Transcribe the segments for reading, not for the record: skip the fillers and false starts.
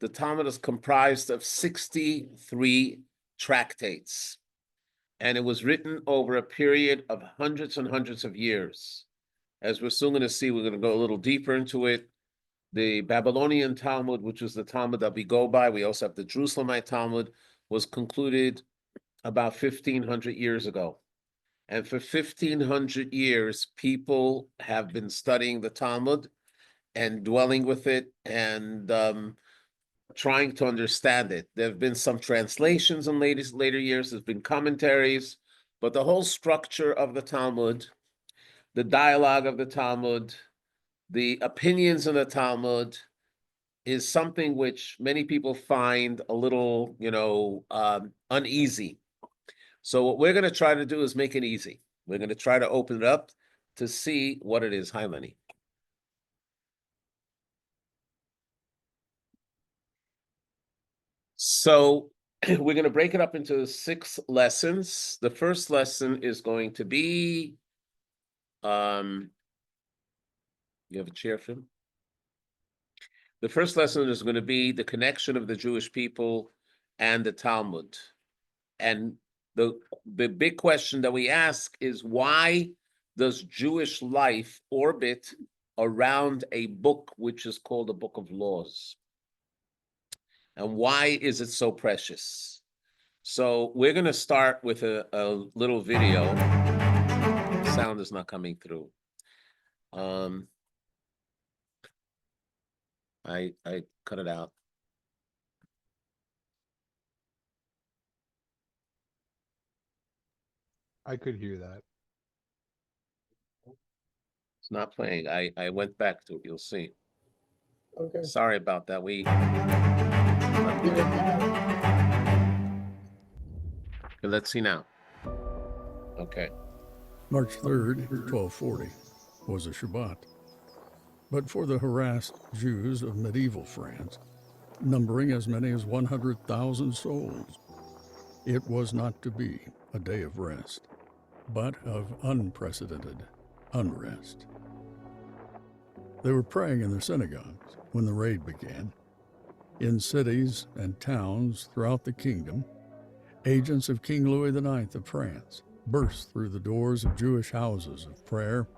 the Talmud is comprised of 63 tractates, and it was written over a period of hundreds and hundreds of years. As we're soon going to see, we're going to go a little deeper into it. The Babylonian Talmud, which was the Talmud that we go by, we also have the Jerusalemite Talmud, was concluded about 1,500 years ago. And for 1,500 years, people have been studying the Talmud and dwelling with it and trying to understand it. There have been some translations in later years, there's been commentaries, but the whole structure of the Talmud, the dialogue of the Talmud, the opinions in the Talmud is something which many people find a little, uneasy. So what we're going to try to do is make it easy. We're going to try to open it up to see what it is. Hi, Lenny. So we're going to break it up into 6 lessons. The first lesson is going to be, you have a chair for him? The first lesson is going to be the connection of the Jewish people and the Talmud. And the big question that we ask is, why does Jewish life orbit around a book which is called the Book of Laws? And why is it so precious? So we're going to start with a little video. Sound is not coming through. I cut it out. I could hear that. It's not playing. I went back to it. You'll see. Okay. Sorry about that. Okay, let's see now. Okay. March 3rd, 1240, was a Shabbat. But for the harassed Jews of medieval France, numbering as many as 100,000 souls, it was not to be a day of rest, but of unprecedented unrest. They were praying in their synagogues when the raid began. In cities and towns throughout the kingdom, agents of King Louis IX of France burst through the doors of Jewish houses of prayer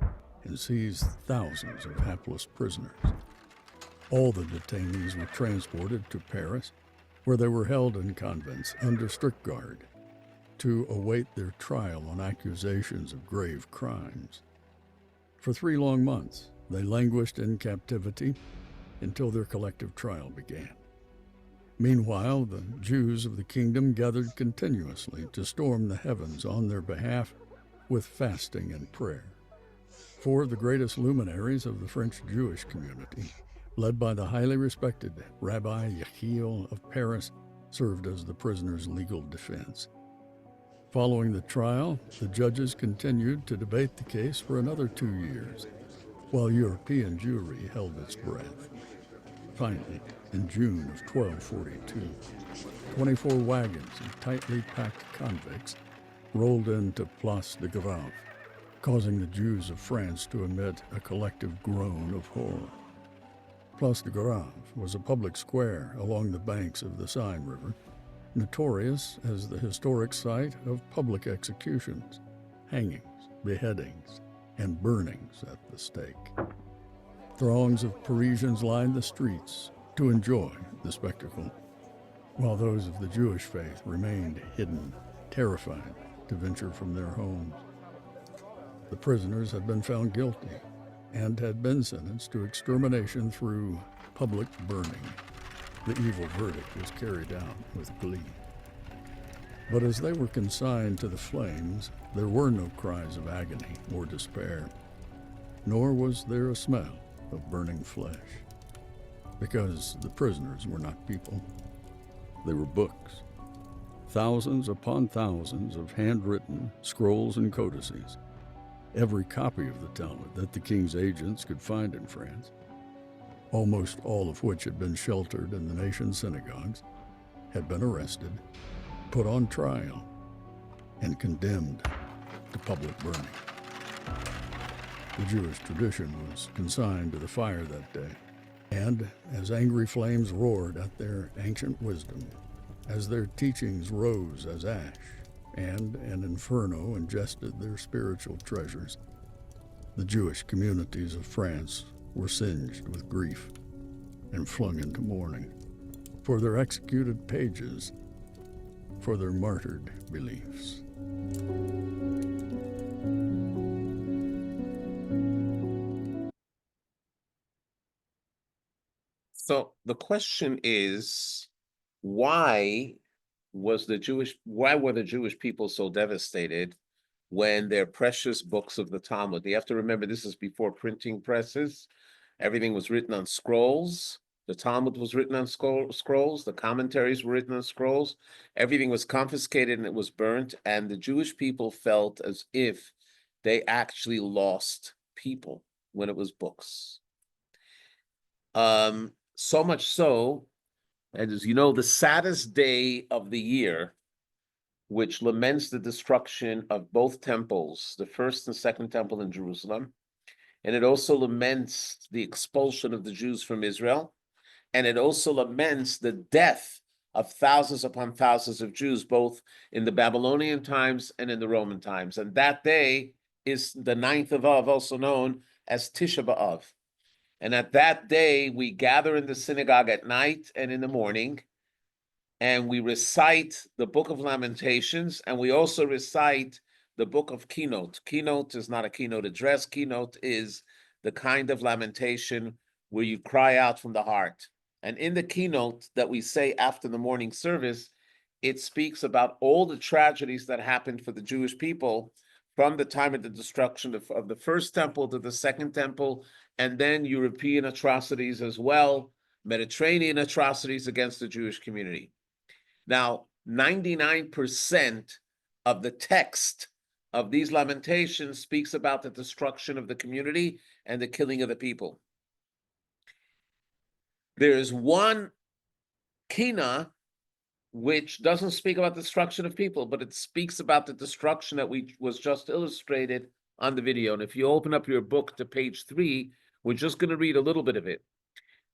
and seized thousands of hapless prisoners. All the detainees were transported to Paris, where they were held in convents under strict guard to await their trial on accusations of grave crimes. For 3 long months, they languished in captivity until their collective trial began. Meanwhile, the Jews of the kingdom gathered continuously to storm the heavens on their behalf with fasting and prayer. 4 of the greatest luminaries of the French Jewish community, led by the highly respected Rabbi Yechiel of Paris, served as the prisoners' legal defense. Following the trial, the judges continued to debate the case for another 2 years, while European Jewry held its breath. Finally, in June of 1242, 24 wagons of tightly packed convicts rolled into Place de Grève, causing the Jews of France to emit a collective groan of horror. Place de Grève was a public square along the banks of the Seine River, notorious as the historic site of public executions, hangings, beheadings, and burnings at the stake. Throngs of Parisians lined the streets to enjoy the spectacle, while those of the Jewish faith remained hidden, terrified to venture from their homes. The prisoners had been found guilty and had been sentenced to extermination through public burning. The evil verdict was carried out with glee. But as they were consigned to the flames, there were no cries of agony or despair, nor was there a smell of burning flesh, because the prisoners were not people. They were books, thousands upon thousands of handwritten scrolls and codices, every copy of the Talmud that the king's agents could find in France, almost all of which had been sheltered in the nation's synagogues, had been arrested, put on trial, and condemned to public burning. The Jewish tradition was consigned to the fire that day, And as angry flames roared at their ancient wisdom, as their teachings rose as ash, and an inferno ingested their spiritual treasures, the Jewish communities of France were singed with grief and flung into mourning for their executed pages, for their martyred beliefs. So the question is, why were the Jewish people so devastated when their precious books of the Talmud? You have to remember, this is before printing presses. Everything was written on scrolls. The Talmud was written on scrolls. The commentaries were written on scrolls. Everything was confiscated and it was burnt. And the Jewish people felt as if they actually lost people when it was books. So much so, and as you know, the saddest day of the year, which laments the destruction of both temples, the first and second temple in Jerusalem, and it also laments the expulsion of the Jews from Israel, and it also laments the death of thousands upon thousands of Jews, both in the Babylonian times and in the Roman times. And that day is the 9th of Av, also known as Tisha B'Av. And at that day, we gather in the synagogue at night and in the morning, and we recite the Book of Lamentations, and we also recite the Book of Keynote. Keynote is not a keynote address. Keynote is the kind of lamentation where you cry out from the heart. And in the keynote that we say after the morning service, it speaks about all the tragedies that happened for the Jewish people from the time of the destruction of the first temple to the second temple, and then European atrocities as well, Mediterranean atrocities against the Jewish community. Now, 99% of the text of these lamentations speaks about the destruction of the community and the killing of the people. There is one kina which doesn't speak about the destruction of people, but it speaks about the destruction that was just illustrated on the video. And if you open up your book to page 3, we're just going to read a little bit of it.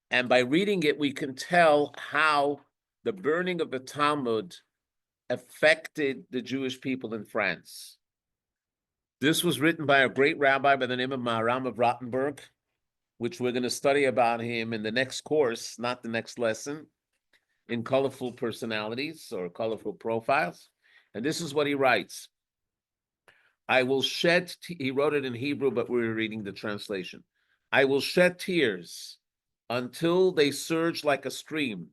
And by reading it, we can tell how the burning of the Talmud affected the Jewish people in France. This was written by a great rabbi by the name of Maharam of Rottenburg, which we're going to study about him in the next course, not the next lesson, in colorful personalities or colorful profiles. And this is what he writes. I will shed, he wrote it in Hebrew, but we're reading the translation. I will shed tears until they surge like a stream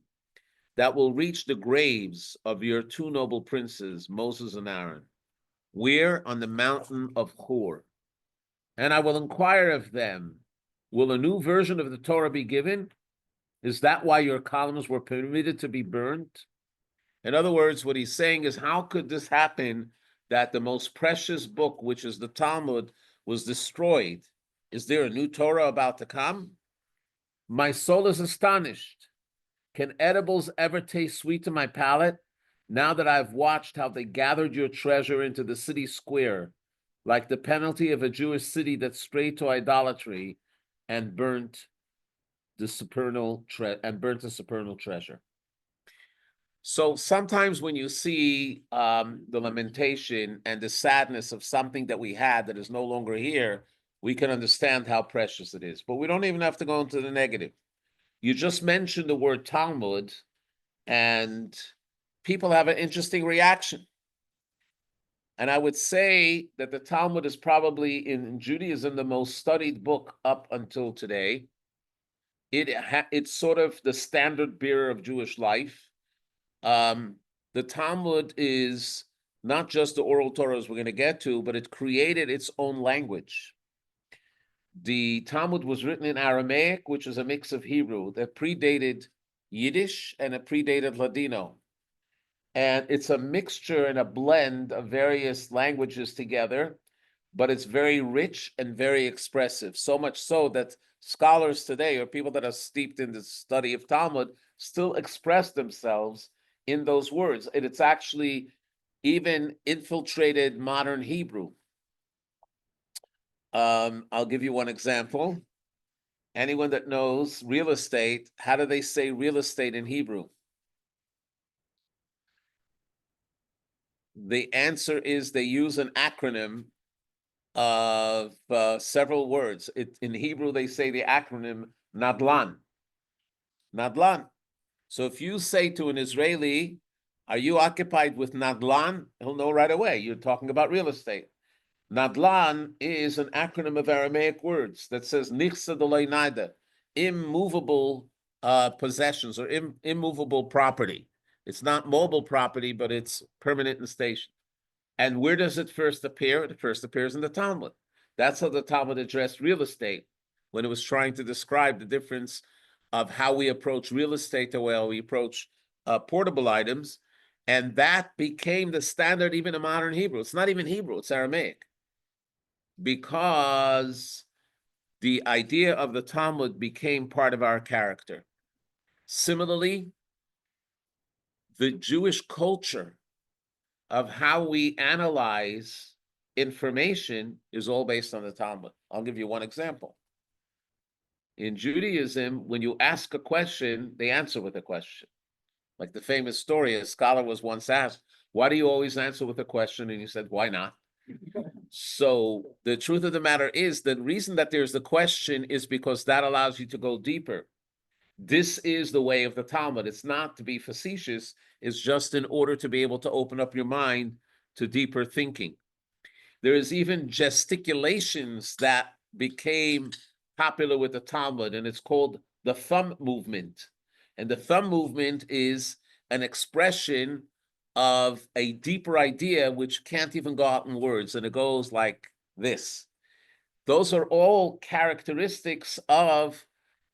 that will reach the graves of your two noble princes, Moses and Aaron. Where? On the mountain of Hor. And I will inquire of them, will a new version of the Torah be given? Is that why your columns were permitted to be burnt? In other words, what he's saying is, how could this happen that the most precious book, which is the Talmud, was destroyed? Is there a new Torah about to come? My soul is astonished. Can edibles ever taste sweet to my palate? Now that I've watched how they gathered your treasure into the city square, like the penalty of a Jewish city that strayed to idolatry and burnt the supernal treasure. So sometimes when you see the lamentation and the sadness of something that we had that is no longer here, we can understand how precious it is. But we don't even have to go into the negative. You just mentioned the word Talmud, and people have an interesting reaction. And I would say that the Talmud is probably in Judaism the most studied book up until today. It's sort of the standard bearer of Jewish life. The Talmud is not just the oral Torahs we're going to get to, but it created its own language. The Talmud was written in Aramaic, which is a mix of Hebrew that predated Yiddish and it predated Ladino. And it's a mixture and a blend of various languages together, but it's very rich and very expressive. So much so that scholars today, or people that are steeped in the study of Talmud, still express themselves in those words. And it's actually even infiltrated modern Hebrew. I'll give you one example. Anyone that knows real estate, how do they say real estate in Hebrew? The answer is they use an acronym of several words. In Hebrew, they say the acronym Nadlan. Nadlan. So if you say to an Israeli, are you occupied with Nadlan? He'll know right away. You're talking about real estate. Nadlan is an acronym of Aramaic words that says Nichsa Dolay Nida, immovable possessions or immovable property. It's not mobile property, but it's permanent in station. And where does it first appear? It first appears in the Talmud. That's how the Talmud addressed real estate when it was trying to describe the difference of how we approach real estate to how we approach portable items. And that became the standard even in modern Hebrew. It's not even Hebrew, it's Aramaic. Because the idea of the Talmud became part of our character. Similarly, the Jewish culture of how we analyze information is all based on the Talmud. I'll give you one example. In Judaism, when you ask a question, they answer with a question. Like the famous story, a scholar was once asked, why do you always answer with a question? And he said, why not? So the truth of the matter is the reason that there's the question is because that allows you to go deeper. This is the way of the Talmud. It's not to be facetious. It's just in order to be able to open up your mind to deeper thinking. There is even gesticulations that became popular with the Talmud, and it's called the thumb movement. And the thumb movement is an expression of a deeper idea which can't even go out in words, and it goes like this. Those are all characteristics of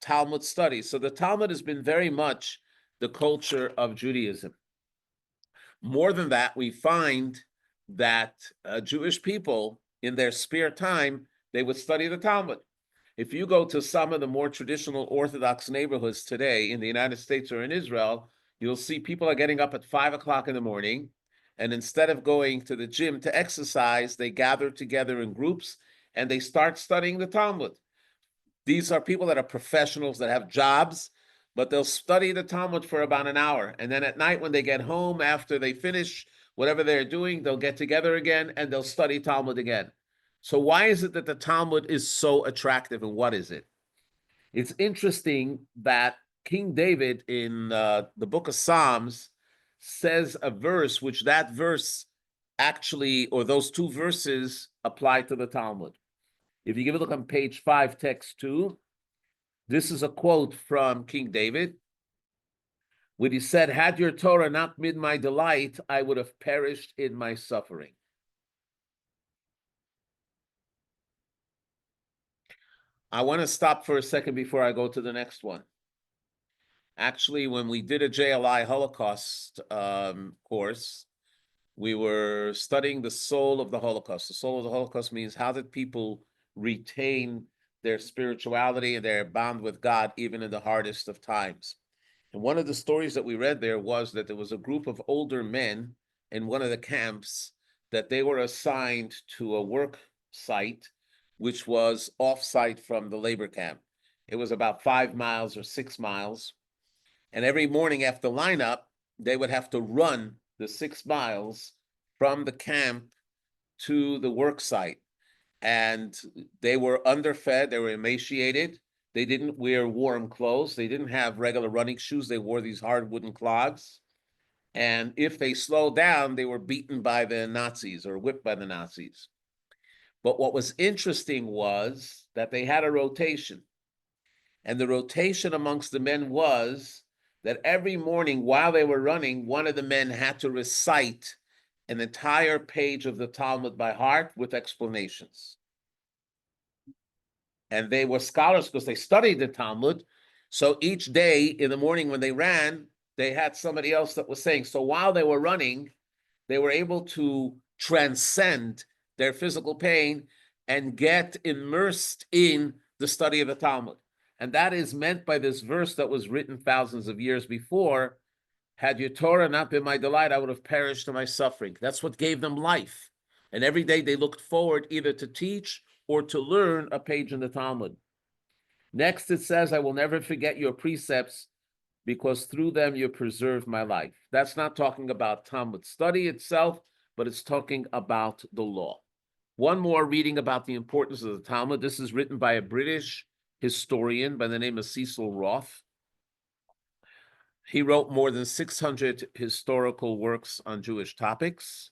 Talmud studies. So the Talmud has been very much the culture of Judaism. More than that, we find that Jewish people, in their spare time, they would study the Talmud. If you go to some of the more traditional Orthodox neighborhoods today in the United States or in Israel, you'll see people are getting up at 5 o'clock in the morning, and instead of going to the gym to exercise, they gather together in groups and they start studying the Talmud. These are people that are professionals that have jobs, but they'll study the Talmud for about an hour. And then at night, when they get home, after they finish whatever they're doing, they'll get together again and they'll study Talmud again. So why is it that the Talmud is so attractive, and what is it? It's interesting that King David in the book of Psalms says a verse, which that verse actually, or those two verses apply to the Talmud. If you give a look on page 5, text 2, this is a quote from King David, when he said, had your Torah not been my delight, I would have perished in my suffering. I want to stop for a second before I go to the next one. Actually, when we did a JLI Holocaust course, we were studying the soul of the Holocaust. The soul of the Holocaust means how did people retain their spirituality and their bond with God even in the hardest of times. And one of the stories that we read there was that there was a group of older men in one of the camps that they were assigned to a work site, which was off-site from the labor camp. It was about 5 miles or 6 miles. And every morning after lineup, they would have to run the 6 miles from the camp to the work site. And they were underfed, they were emaciated. They didn't wear warm clothes. They didn't have regular running shoes. They wore these hard wooden clogs. And if they slowed down, they were beaten by the Nazis or whipped by the Nazis. But what was interesting was that they had a rotation. And the rotation amongst the men was that every morning while they were running, one of the men had to recite an entire page of the Talmud by heart with explanations. And they were scholars because they studied the Talmud. So each day in the morning when they ran, they had somebody else that was saying. So while they were running, they were able to transcend their physical pain and get immersed in the study of the Talmud. And that is meant by this verse that was written thousands of years before. Had your Torah not been my delight, I would have perished in my suffering. That's what gave them life. And every day they looked forward either to teach or to learn a page in the Talmud. Next, it says, I will never forget your precepts because through them you preserve my life. That's not talking about Talmud study itself, but it's talking about the law. One more reading about the importance of the Talmud. This is written by a British historian by the name of Cecil Roth. He wrote more than 600 historical works on Jewish topics.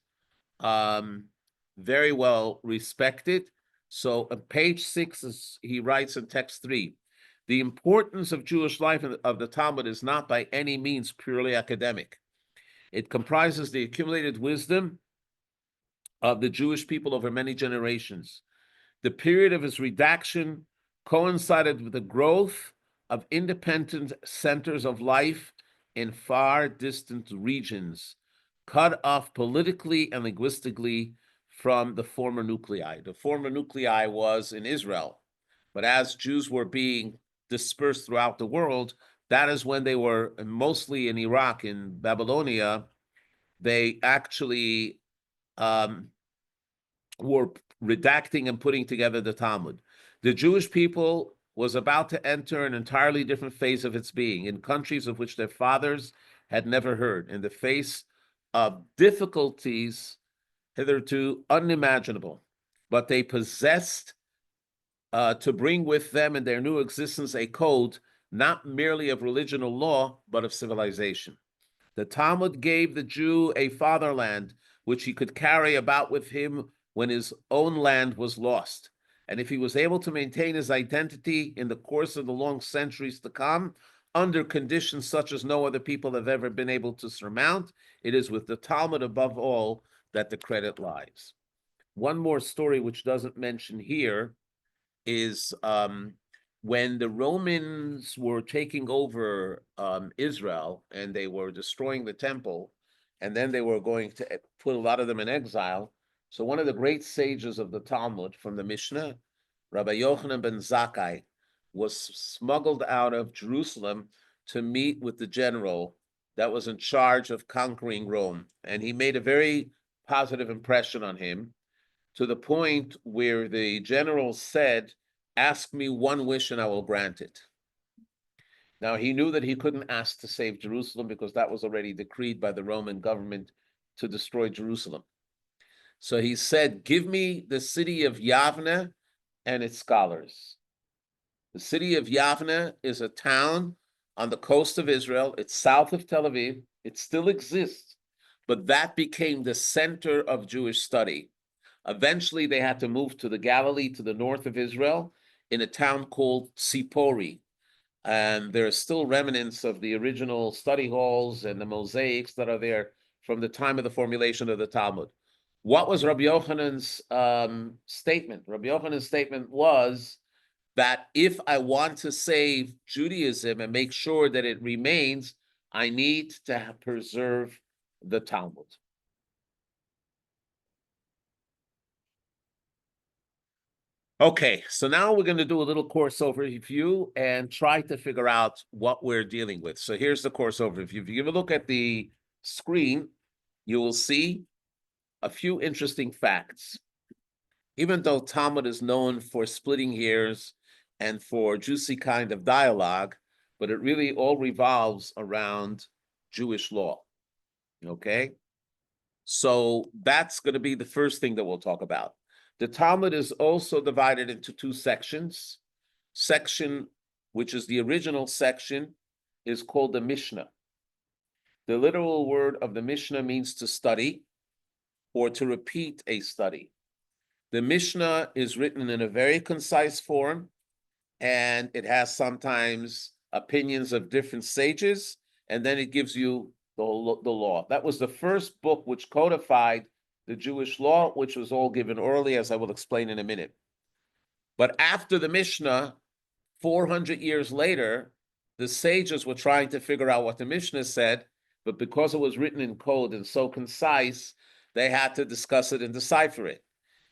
Very well respected. So on page 6, he writes in text 3, the importance of Jewish life of the Talmud is not by any means purely academic. It comprises the accumulated wisdom of the Jewish people over many generations. The period of its redaction coincided with the growth of independent centers of life in far distant regions, cut off politically and linguistically from the former nuclei. The former nuclei was in Israel, but as Jews were being dispersed throughout the world, that is when they were mostly in Iraq, in Babylonia, they actually were redacting and putting together the Talmud. The Jewish people was about to enter an entirely different phase of its being in countries of which their fathers had never heard, in the face of difficulties hitherto unimaginable. But they possessed to bring with them in their new existence a code not merely of religion or law, but of civilization. The Talmud gave the Jew a fatherland which he could carry about with him when his own land was lost. And if he was able to maintain his identity in the course of the long centuries to come, under conditions such as no other people have ever been able to surmount, it is with the Talmud above all that the credit lies. One more story which doesn't mention here is when the Romans were taking over Israel and they were destroying the temple, and then they were going to put a lot of them in exile. So one of the great sages of the Talmud from the Mishnah, Rabbi Yochanan ben Zakkai, was smuggled out of Jerusalem to meet with the general that was in charge of conquering Rome. And he made a very positive impression on him, to the point where the general said, ask me one wish and I will grant it. Now, he knew that he couldn't ask to save Jerusalem because that was already decreed by the Roman government to destroy Jerusalem. So he said, give me the city of Yavne and its scholars. The city of Yavne is a town on the coast of Israel. It's south of Tel Aviv. It still exists, but that became the center of Jewish study. Eventually, they had to move to the Galilee, to the north of Israel, in a town called Tzipori. And there are still remnants of the original study halls and the mosaics that are there from the time of the formulation of the Talmud. What was Rabbi Yochanan's statement? Rabbi Yochanan's statement was that if I want to save Judaism and make sure that it remains, I need to preserve the Talmud. Okay, so now we're going to do a little course overview and try to figure out what we're dealing with. So here's the course overview. If you give a look at the screen, you will see a few interesting facts. Even though Talmud is known for splitting hairs and for juicy kind of dialogue, but it really all revolves around Jewish law. Okay? So that's going to be the first thing that we'll talk about. The Talmud is also divided into two sections. Section, which is the original section, is called the Mishnah. The literal word of the Mishnah means to study or to repeat a study. The Mishnah is written in a very concise form, and it has sometimes opinions of different sages, and then it gives you the law. That was the first book which codified the Jewish law, which was all given orally, as I will explain in a minute. But after the Mishnah, 400 years later, the sages were trying to figure out what the Mishnah said, but because it was written in code and so concise, they had to discuss it and decipher it.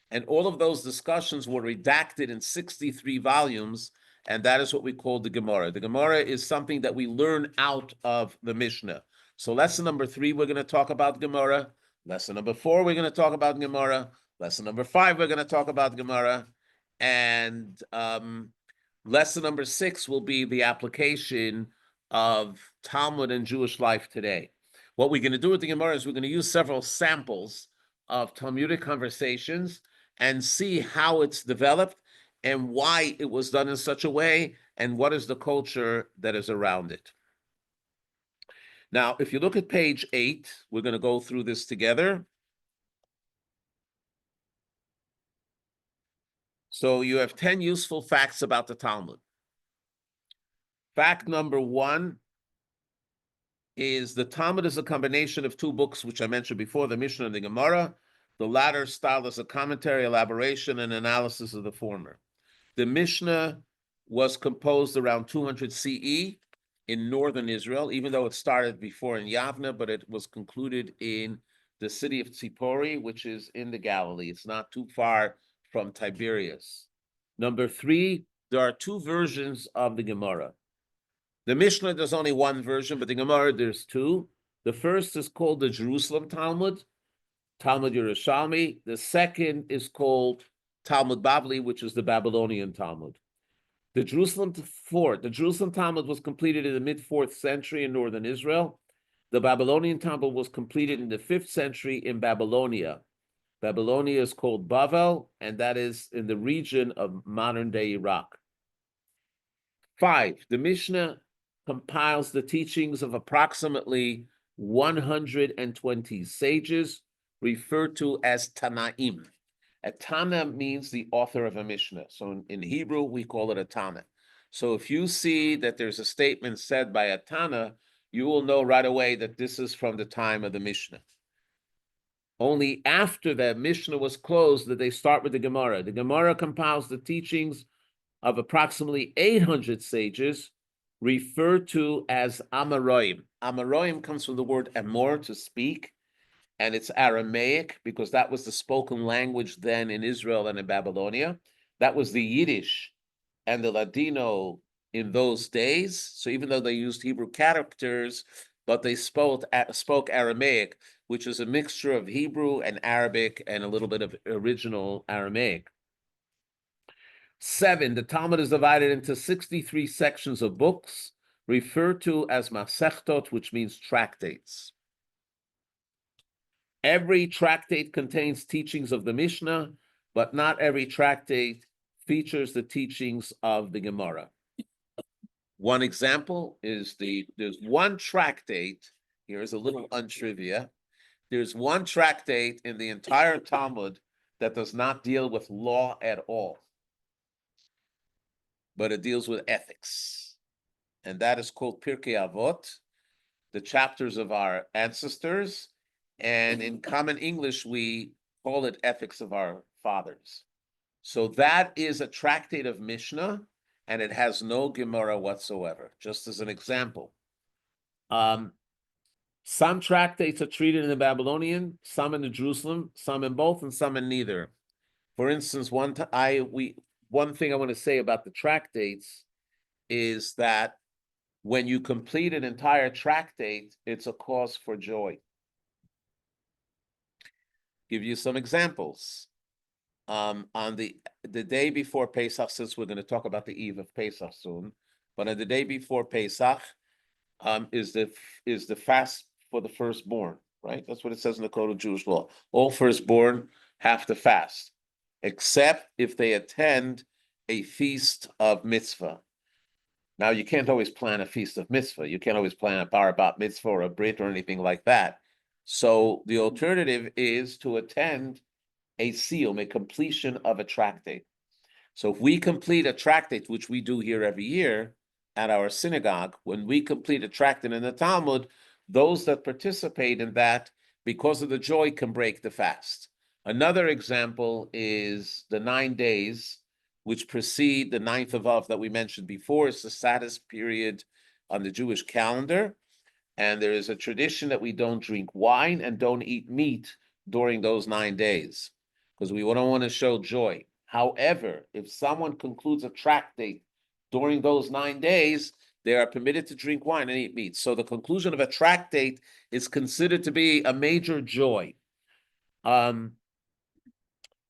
And all of those discussions were redacted in 63 volumes, and that is what we call the Gemara. The Gemara is something that we learn out of the Mishnah. So lesson number 3, we're going to talk about Gemara. Lesson number 4, we're going to talk about Gemara. Lesson number 5, we're going to talk about Gemara. And Lesson number 6 will be the application of Talmud and Jewish life today. What we're going to do with the Gemara is we're going to use several samples of Talmudic conversations and see how it's developed and why it was done in such a way and what is the culture that is around it. Now, if you look at page 8, we're going to go through this together. So you have 10 useful facts about the Talmud. Fact number 1 is the Talmud is a combination of 2 books, which I mentioned before, the Mishnah and the Gemara. The latter style is a commentary, elaboration, and analysis of the former. The Mishnah was composed around 200 CE in northern Israel, even though it started before in Yavne, but it was concluded in the city of Tzipori, which is in the Galilee. It's not too far from Tiberias. Number 3, there are 2 versions of the Gemara. The Mishnah, there's only 1 version, but the Gemara, there's 2. The first is called the Jerusalem Talmud, Talmud Yerushalmi. The second is called Talmud Bavli, which is the Babylonian Talmud. The Jerusalem Talmud was completed in the mid-4th century in northern Israel. The Babylonian Talmud was completed in the 5th century in Babylonia. Babylonia is called Bavel, and that is in the region of modern-day Iraq. 5, the Mishnah compiles the teachings of approximately 120 sages, referred to as Tanaim. A Tana means the author of a Mishnah. So in Hebrew, we call it a Tana. So if you see that there's a statement said by a Tana, you will know right away that this is from the time of the Mishnah. Only after the Mishnah was closed did they start with the Gemara. The Gemara compiles the teachings of approximately 800 sages, referred to as Amoraim. Amoraim comes from the word amor, to speak, and it's Aramaic because that was the spoken language then in Israel and in Babylonia. That was the Yiddish and the Ladino in those days. So even though they used Hebrew characters, but they spoke Aramaic, which is a mixture of Hebrew and Arabic and a little bit of original Aramaic. 7, the Talmud is divided into 63 sections of books, referred to as Masechtot, which means tractates. Every tractate contains teachings of the Mishnah, but not every tractate features the teachings of the Gemara. One example is there's one tractate, here's a little untrivia, there's one tractate in the entire Talmud that does not deal with law at all, but it deals with ethics. And that is called Pirkei Avot, the chapters of our ancestors. And in common English, we call it Ethics of Our Fathers. So that is a tractate of Mishnah, and it has no Gemara whatsoever, just as an example. Some tractates are treated in the Babylonian, some in the Jerusalem, some in both, and some in neither. For instance, one thing I want to say about the tractates is that when you complete an entire tractate, it's a cause for joy. Give you some examples. On the day before Pesach, since we're going to talk about the eve of Pesach soon, but on the day before Pesach is the fast for the firstborn, right? That's what it says in the Code of Jewish Law. All firstborn have to fast, except if they attend a feast of mitzvah. Now, you can't always plan a feast of mitzvah. You can't always plan a bar bat mitzvah or a brit or anything like that. So the alternative is to attend a siyum, a completion of a tractate. So if we complete a tractate, which we do here every year at our synagogue, when we complete a tractate in the Talmud, those that participate in that, because of the joy, can break the fast. Another example is the 9 days which precede the 9th of Av that we mentioned before. It's the saddest period on the Jewish calendar. And there is a tradition that we don't drink wine and don't eat meat during those 9 days because we don't want to show joy. However, if someone concludes a tractate during those 9 days, they are permitted to drink wine and eat meat. So the conclusion of a tractate is considered to be a major joy.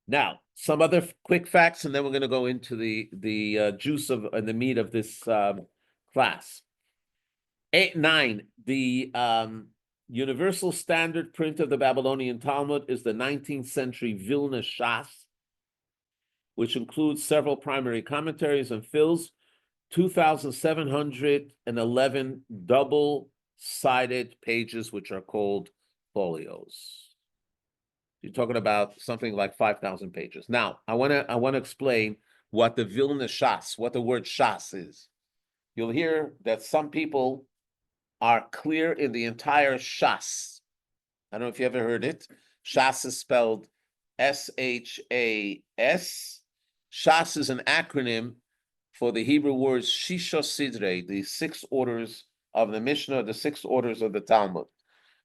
Now, some other quick facts, and then we're going to go into the juice of and the meat of this class. 9. The universal standard print of the Babylonian Talmud is the 19th century Vilna Shas, which includes several primary commentaries and fills 2,711 double-sided pages, which are called folios. You're talking about something like 5,000 pages. Now, I want to explain what the Vilna Shas, what the word Shas is. You'll hear that some people are clear in the entire Shas. I don't know if you ever heard it. Shas is spelled S-H-A-S. Shas is an acronym for the Hebrew words Shisha Sidre, the 6 orders of the Mishnah, the 6 orders of the Talmud.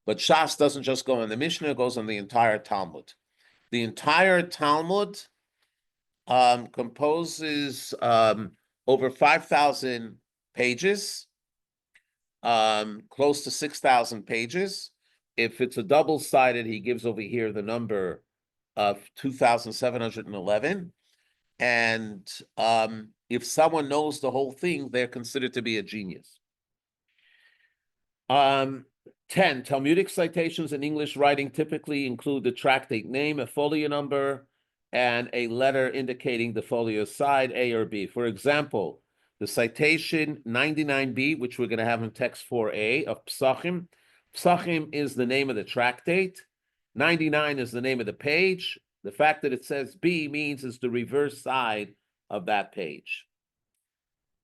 But Shas doesn't just go on the Mishnah, it goes on the entire Talmud. The entire Talmud composes over 5,000 pages, close to 6,000 pages. If it's a double-sided, he gives over here the number of 2,711. And if someone knows the whole thing, they're considered to be a genius. 10. Talmudic citations in English writing typically include the tractate name, a folio number, and a letter indicating the folio side, A or B. For example, the citation 99b, which we're going to have in text 4a of Psachim. Psachim is the name of the tractate. 99 is the name of the page. The fact that it says B means it's the reverse side of that page.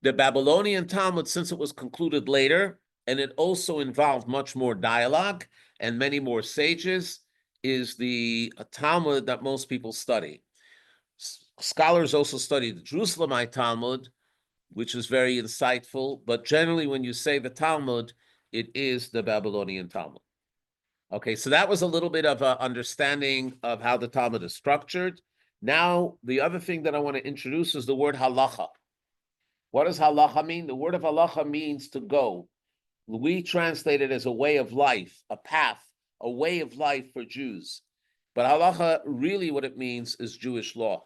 The Babylonian Talmud, since it was concluded later, and it also involved much more dialogue and many more sages, is the Talmud that most people study. Scholars also study the Jerusalemite Talmud, which is very insightful, but generally when you say the Talmud, it is the Babylonian Talmud. Okay, so that was a little bit of an understanding of how the Talmud is structured. Now, the other thing that I want to introduce is the word halakha. What does halakha mean? The word of halakha means to go. We translate it as a way of life, a path, a way of life for Jews. But halakha, really what it means is Jewish law.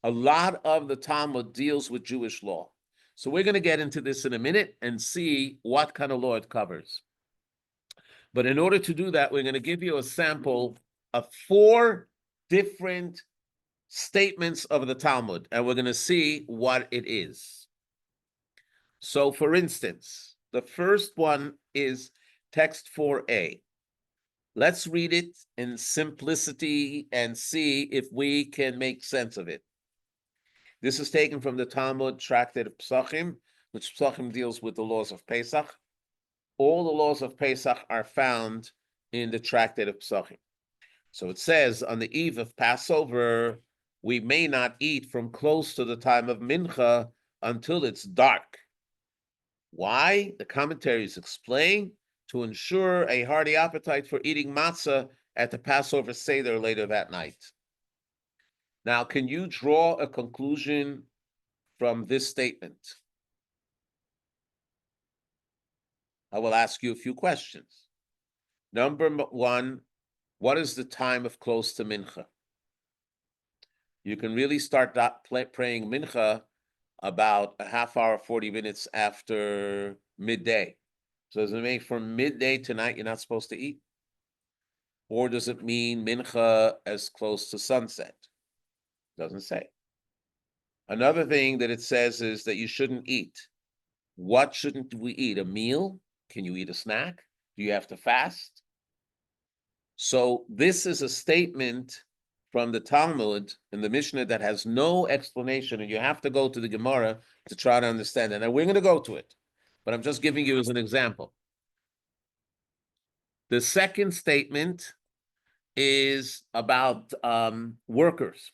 A lot of the Talmud deals with Jewish law. So we're going to get into this in a minute and see what kind of law it covers. But in order to do that, we're going to give you a sample of 4 different statements of the Talmud, and we're going to see what it is. So, for instance, the first one is text 4a. Let's read it in simplicity and see if we can make sense of it. This is taken from the Talmud tractate of Psachim, which Psachim deals with the laws of Pesach. All the laws of Pesach are found in the tractate of Psachim. So it says, on the eve of Passover, we may not eat from close to the time of Mincha until it's dark. Why? The commentaries explain, to ensure a hearty appetite for eating matzah at the Passover Seder later that night. Now, can you draw a conclusion from this statement? I will ask you a few questions. Number 1, what is the time of close to Mincha? You can really start praying Mincha about a half hour, 40 minutes after midday. So does it mean from midday tonight you're not supposed to eat? Or does it mean Mincha as close to sunset? Doesn't say. Another thing that it says is that you shouldn't eat. What shouldn't we eat? A meal? Can you eat a snack? Do you have to fast? So this is a statement from the Talmud and the Mishnah that has no explanation, and you have to go to the Gemara to try to understand it. And we're going to go to it, but I'm just giving you as an example. The second statement is about workers.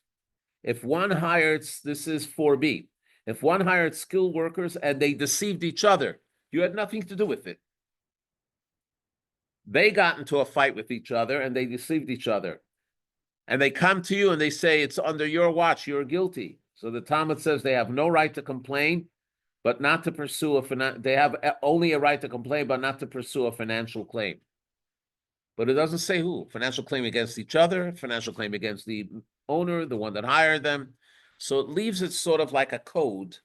If one hired, this is 4b, if one hired skilled workers and they deceived each other, you had nothing to do with it. They got into a fight with each other and they deceived each other. And they come to you and they say, it's under your watch, you're guilty. So the Talmud says they have no right to complain, but not to pursue they have only a right to complain, but not to pursue a financial claim. But it doesn't say who. Financial claim against each other, financial claim against the owner, the one that hired them. So it leaves it sort of like a code,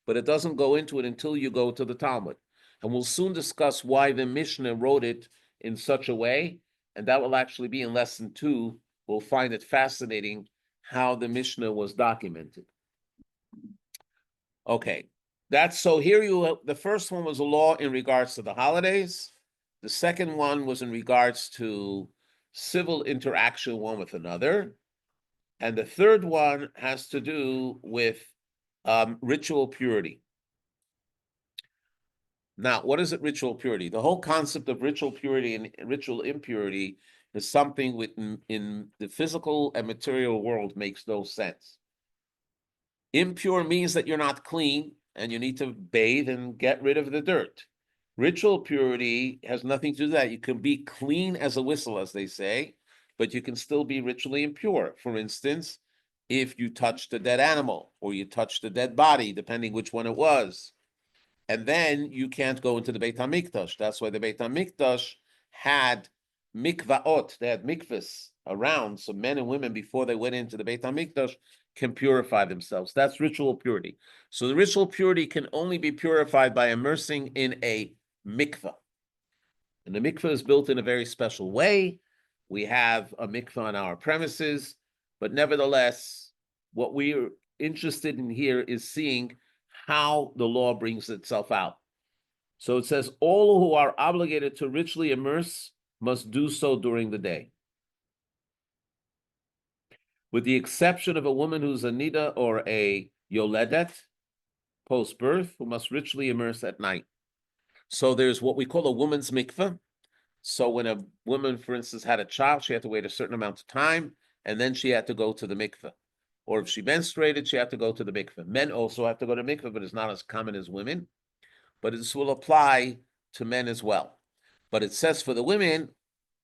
but it doesn't go into it until you go to the Talmud. And we'll soon discuss why the Mishnah wrote it in such a way, and that will actually be in lesson 2. We'll find it fascinating how the Mishnah was documented. Okay, that's so here the first one was a law in regards to the holidays. The second one was in regards to civil interaction one with another. And the third one has to do with ritual purity. Now, what is it, ritual purity? The whole concept of ritual purity and ritual impurity is something in the physical and material world makes no sense. Impure means that you're not clean and you need to bathe and get rid of the dirt. Ritual purity has nothing to do with that. You can be clean as a whistle, as they say, but you can still be ritually impure. For instance, if you touched a dead animal or you touched a dead body, depending which one it was, and then you can't go into the Beit HaMikdash. That's why the Beit HaMikdash had mikvaot, they had mikvahs around, so men and women, before they went into the Beit HaMikdash, can purify themselves. That's ritual purity. So the ritual purity can only be purified by immersing in a mikvah. And the mikvah is built in a very special way. We have a mikvah on our premises, but nevertheless, what we're interested in here is seeing how the law brings itself out. So it says, all who are obligated to ritually immerse must do so during the day, with the exception of a woman who's a nida or a yoledet, post-birth, who must ritually immerse at night. So there's what we call a woman's mikveh. So when a woman, for instance, had a child, she had to wait a certain amount of time, and then she had to go to the mikveh. Or if she menstruated, she had to go to the mikveh. Men also have to go to mikveh, but it's not as common as women. But this will apply to men as well. But it says for the women,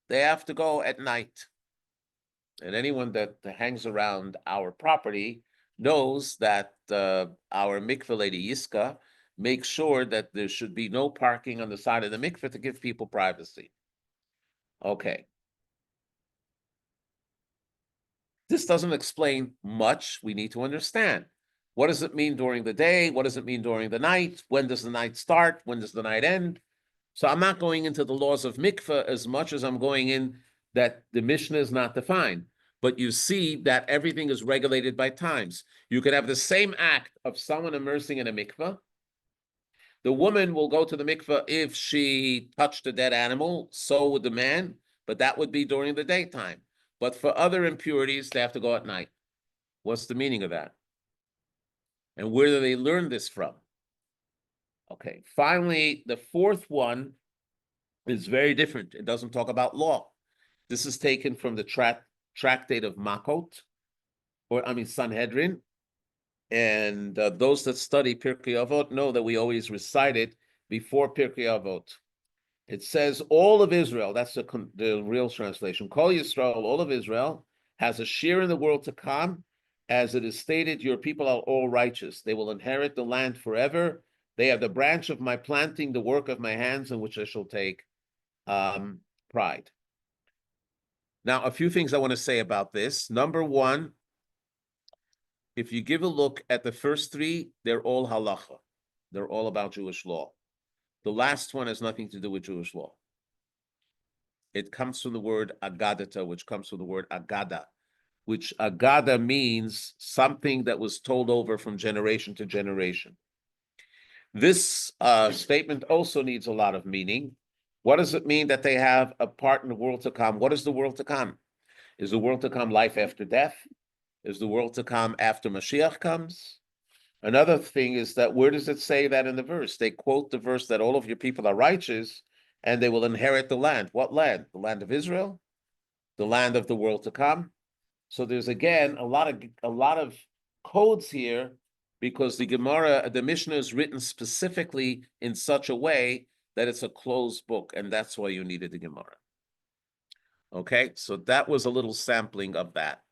they have to go at night. And anyone that hangs around our property knows that our mikveh lady, Yiska, makes sure that there should be no parking on the side of the mikveh to give people privacy. Okay. This doesn't explain much. We need to understand. What does it mean during the day? What does it mean during the night? When does the night start? When does the night end? So I'm not going into the laws of mikveh as much as I'm going in that the Mishnah is not defined. But you see that everything is regulated by times. You could have the same act of someone immersing in a mikveh. The woman will go to the mikveh if she touched a dead animal, so would the man, but that would be during the daytime. But for other impurities, they have to go at night. What's the meaning of that? And where do they learn this from? Okay, finally, the fourth one is very different. It doesn't talk about law. This is taken from the tractate of Makot, Sanhedrin. And those that study Pirkei Avot know that we always recite it before Pirkei Avot. It says, all of Israel, that's the real translation, Kol Yisrael, all of Israel, has a share in the world to come. As it is stated, your people are all righteous. They will inherit the land forever. They have the branch of my planting, the work of my hands, in which I shall take pride. Now, a few things I want to say about this. Number one, if you give a look at the first three, they're all halakha. They're all about Jewish law. The last one has nothing to do with Jewish law. It comes from the word agadata, which comes from the word agada, which agada means something that was told over from generation to generation. This statement also needs a lot of meaning. What does it mean that they have a part in the world to come? What is the world to come? Is the world to come life after death? Is the world to come after Mashiach comes? Another thing is that where does it say that in the verse? They quote the verse that all of your people are righteous and they will inherit the land. What land? The land of Israel? The land of the world to come? So there's again a lot of codes here because the Gemara, the Mishnah is written specifically in such a way that it's a closed book, and that's why you needed the Gemara. Okay, so that was a little sampling of that.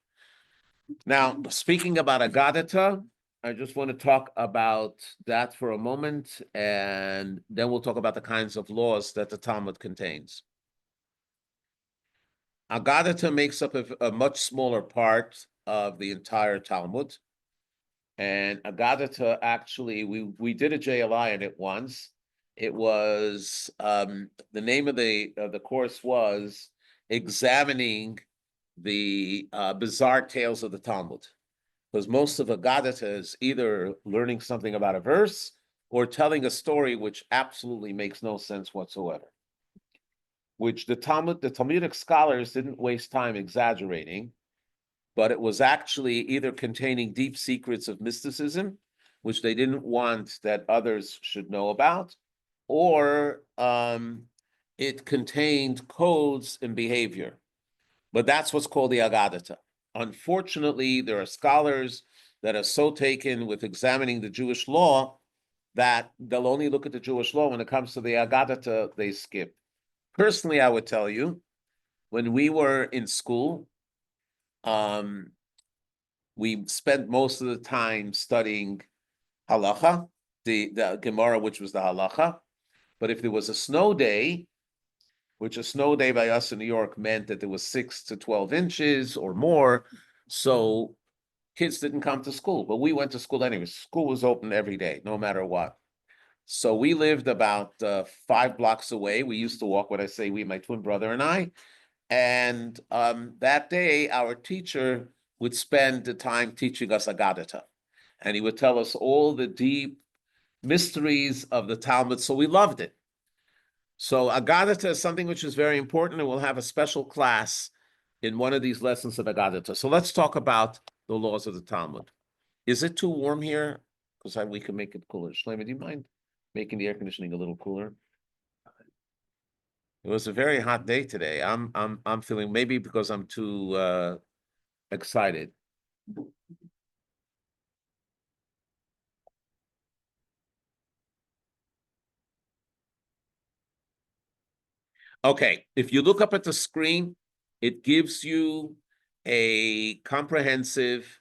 Now, speaking about Agadata, I just want to talk about that for a moment, and then we'll talk about the kinds of laws that the Talmud contains. Agadata makes up a much smaller part of the entire Talmud. And Agadata, actually, we did a JLI on it once. It was the name of the course was examining the bizarre tales of the Talmud, because most of Agadata is either learning something about a verse or telling a story which absolutely makes no sense whatsoever. Which the Talmudic scholars didn't waste time exaggerating, but it was actually either containing deep secrets of mysticism, which they didn't want that others should know about, or it contained codes and behavior. But that's what's called the Agadata. Unfortunately, there are scholars that are so taken with examining the Jewish law that they'll only look at the Jewish law. When it comes to the Agadata, they skip. Personally, I would tell you, when we were in school, we spent most of the time studying Halakha, the Gemara, which was the Halakha. But if there was a snow day, which a snow day by us in New York meant that there was 6 to 12 inches or more, so kids didn't come to school. But we went to school anyway. School was open every day, no matter what. So we lived about 5 blocks away. We used to walk, what I say, we, my twin brother and I. And that day, our teacher would spend the time teaching us Agadata. And he would tell us all the deep mysteries of the Talmud. So we loved it. So Agadata is something which is very important, and we'll have a special class in one of these lessons of Agadata. So let's talk about the laws of the Talmud. Is it too warm here? Because we can make it cooler. Shlomo, do you mind making the air conditioning a little cooler? It was a very hot day today. I'm feeling, maybe because I'm too excited. Okay, if you look up at the screen, it gives you a comprehensive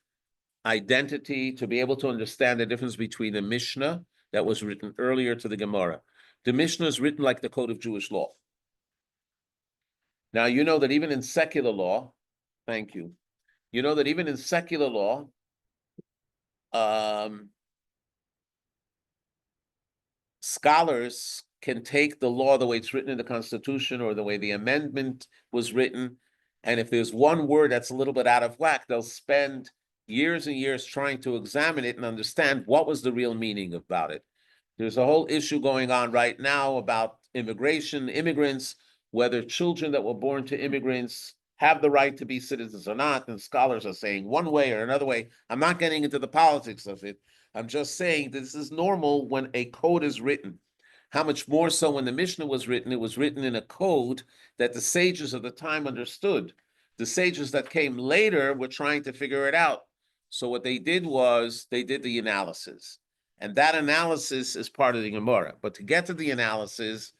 identity to be able to understand the difference between the Mishnah that was written earlier to the Gemara. The Mishnah is written like the code of Jewish law. Now, you know that even in secular law, thank you, you know that even in secular law, scholars can take the law the way it's written in the Constitution or the way the amendment was written, and if there's one word that's a little bit out of whack, they'll spend years and years trying to examine it and understand what was the real meaning about it. There's a whole issue going on right now about immigration, immigrants, whether children that were born to immigrants have the right to be citizens or not, and scholars are saying one way or another way. I'm not getting into the politics of it. I'm just saying this is normal when a code is written. How much more so when the Mishnah was written? It was written in a code that the sages of the time understood. The sages that came later were trying to figure it out. So what they did was they did the analysis. And that analysis is part of the Gemara. But to get to the analysis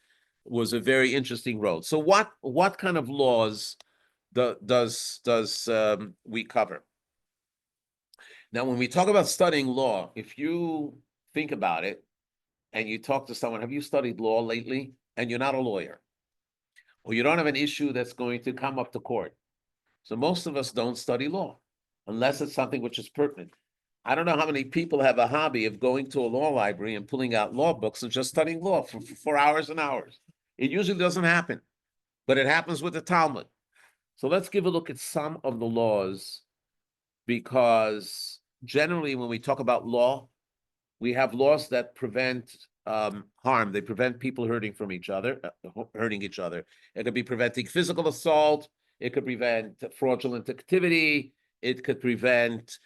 was a very interesting road. So what kind of laws does we cover? Now, when we talk about studying law, if you think about it and you talk to someone, have you studied law lately? And you're not a lawyer, or you don't have an issue that's going to come up to court. So most of us don't study law unless it's something which is pertinent. I don't know how many people have a hobby of going to a law library and pulling out law books and just studying law for hours and hours. It usually doesn't happen, but it happens with the Talmud. So let's give a look at some of the laws, because generally when we talk about law, we have laws that prevent harm. They prevent people hurting each other. It could be preventing physical assault. It could prevent fraudulent activity. It could prevent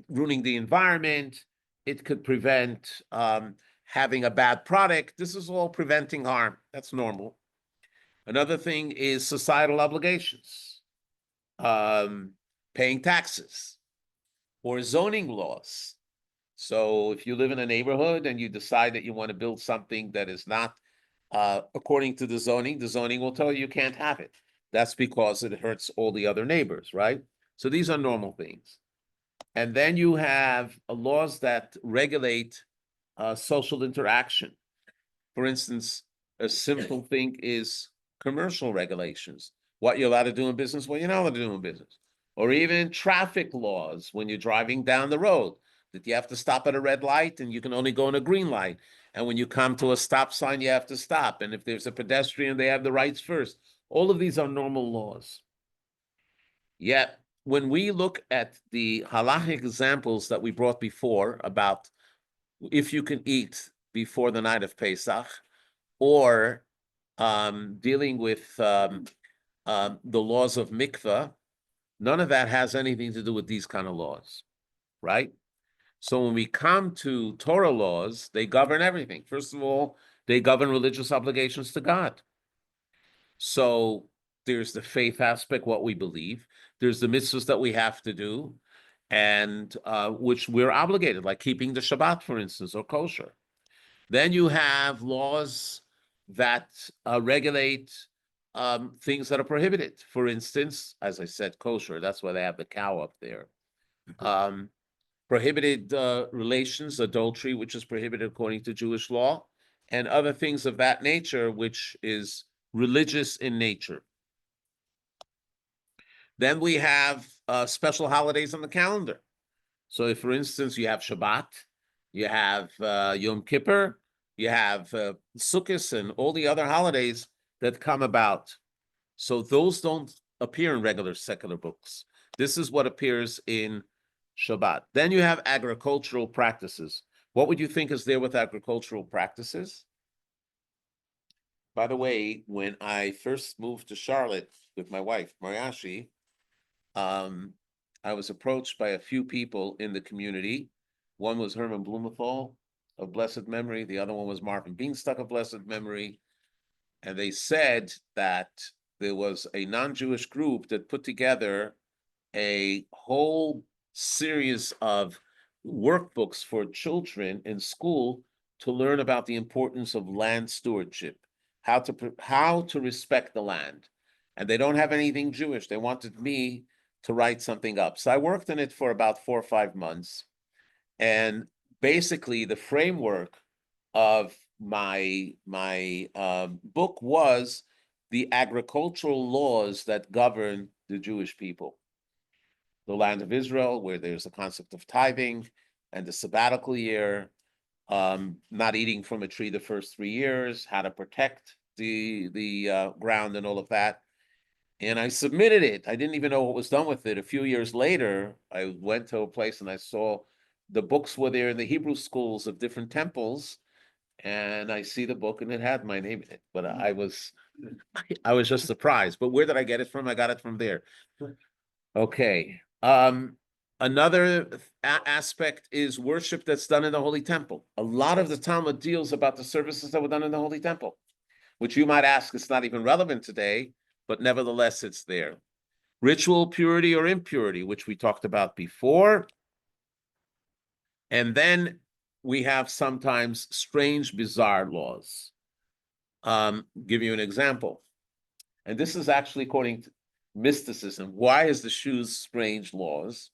ruining the environment. It could prevent having a bad product. This is all preventing harm. That's normal. Another thing is societal obligations, paying taxes, or zoning laws. So if you live in a neighborhood and you decide that you want to build something that is not according to the zoning will tell you can't have it. That's because it hurts all the other neighbors, right? So these are normal things. And then you have laws that regulate social interaction. For instance, a simple thing is commercial regulations. what you're allowed to do in business, what you're not allowed to do in business. Or even traffic laws when you're driving down the road, that you have to stop at a red light and you can only go in a green light. And when you come to a stop sign, you have to stop. And if there's a pedestrian, they have the rights first. All of these are normal laws. Yet, when we look at the halachic examples that we brought before about if you can eat before the night of Pesach, or dealing with the laws of mikveh, none of that has anything to do with these kind of laws, right? So when we come to Torah laws, they govern everything. First of all, they govern religious obligations to God. So there's the faith aspect, what we believe. There's the mitzvahs that we have to do, and which we're obligated, like keeping the Shabbat, for instance, or kosher. Then you have laws that regulate things that are prohibited. For instance, as I said, kosher. That's why they have the cow up there. Prohibited relations, adultery, which is prohibited according to Jewish law, and other things of that nature, which is religious in nature. Then we have special holidays on the calendar. So if, for instance, you have Shabbat, you have Yom Kippur, you have Sukkot and all the other holidays that come about. So those don't appear in regular secular books. This is what appears in Shabbat. Then you have agricultural practices. What would you think is there with agricultural practices? By the way, when I first moved to Charlotte with my wife, Mariashi, I was approached by a few people in the community. One was Herman Blumenthal of blessed memory. The other one was Marvin Beanstalk of blessed memory. And they said that there was a non-Jewish group that put together a whole series of workbooks for children in school to learn about the importance of land stewardship, how to respect the land. And they don't have anything Jewish. They wanted me to write something up. So I worked on it for about 4 or 5 months. And basically the framework of my book was the agricultural laws that govern the Jewish people. The land of Israel, where there's the concept of tithing and the sabbatical year, not eating from a tree the first 3 years, how to protect the ground and all of that. And I submitted it. I didn't even know what was done with it. A few years later, I went to a place and I saw the books were there in the Hebrew schools of different temples. And I see the book and it had my name in it. But I was just surprised. But where did I get it from? I got it from there. Okay. Another aspect is worship that's done in the Holy Temple. A lot of the Talmud deals about the services that were done in the Holy Temple, which you might ask, it's not even relevant today, but nevertheless, it's there. Ritual purity or impurity, which we talked about before. And then we have sometimes strange, bizarre laws. Give you an example. And this is actually according to mysticism. Why is the shoes strange laws?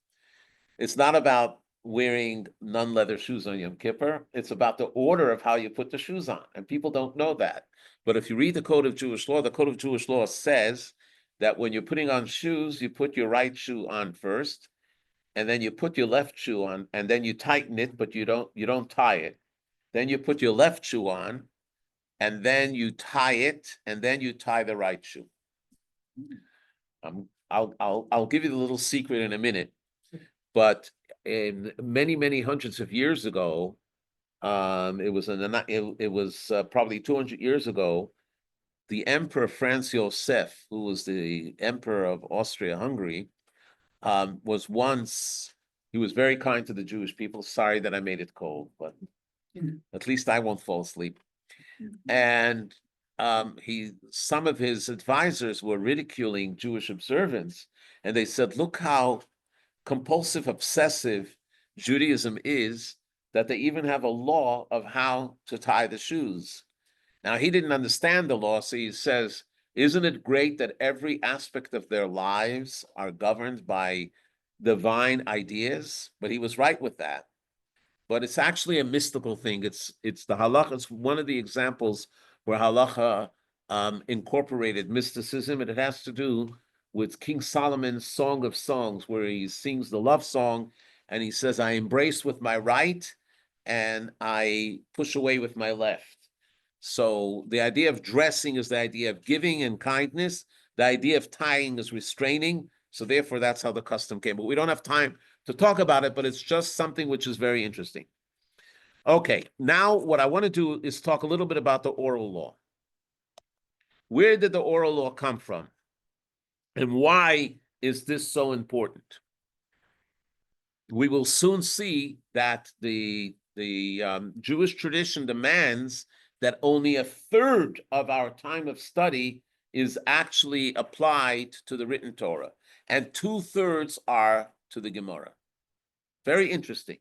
It's not about wearing non-leather shoes on Yom Kippur. It's about the order of how you put the shoes on. And people don't know that. But if you read the Code of Jewish Law, the Code of Jewish Law says that when you're putting on shoes, you put your right shoe on first, and then you put your left shoe on, and then you tighten it, but you don't tie it. Then you put your left shoe on, and then you tie it, and then you tie the right shoe. I'll give you the little secret in a minute, but in many hundreds of years ago, it was probably 200 years ago, the Emperor Franz Joseph, who was the Emperor of Austria-Hungary, he was very kind to the Jewish people. Sorry that I made it cold, but at least I won't fall asleep. And some of his advisors were ridiculing Jewish observance, and they said, look how compulsive, obsessive Judaism is, that they even have a law of how to tie the shoes. Now, he didn't understand the law, so he says, isn't it great that every aspect of their lives are governed by divine ideas? But he was right with that. But it's actually a mystical thing. It's the halakha. It's one of the examples where halakha incorporated mysticism, and it has to do with King Solomon's Song of Songs, where he sings the love song, and he says, I embrace with my right, and I push away with my left. So the idea of dressing is the idea of giving and kindness. The idea of tying is restraining. So therefore, that's how the custom came. But we don't have time to talk about it, but it's just something which is very interesting. Okay, now what I want to do is talk a little bit about the oral law. Where did the oral law come from? And why is this so important? We will soon see that the Jewish tradition demands that only a third of our time of study is actually applied to the written Torah, and 2/3 are to the Gemara. Very interesting.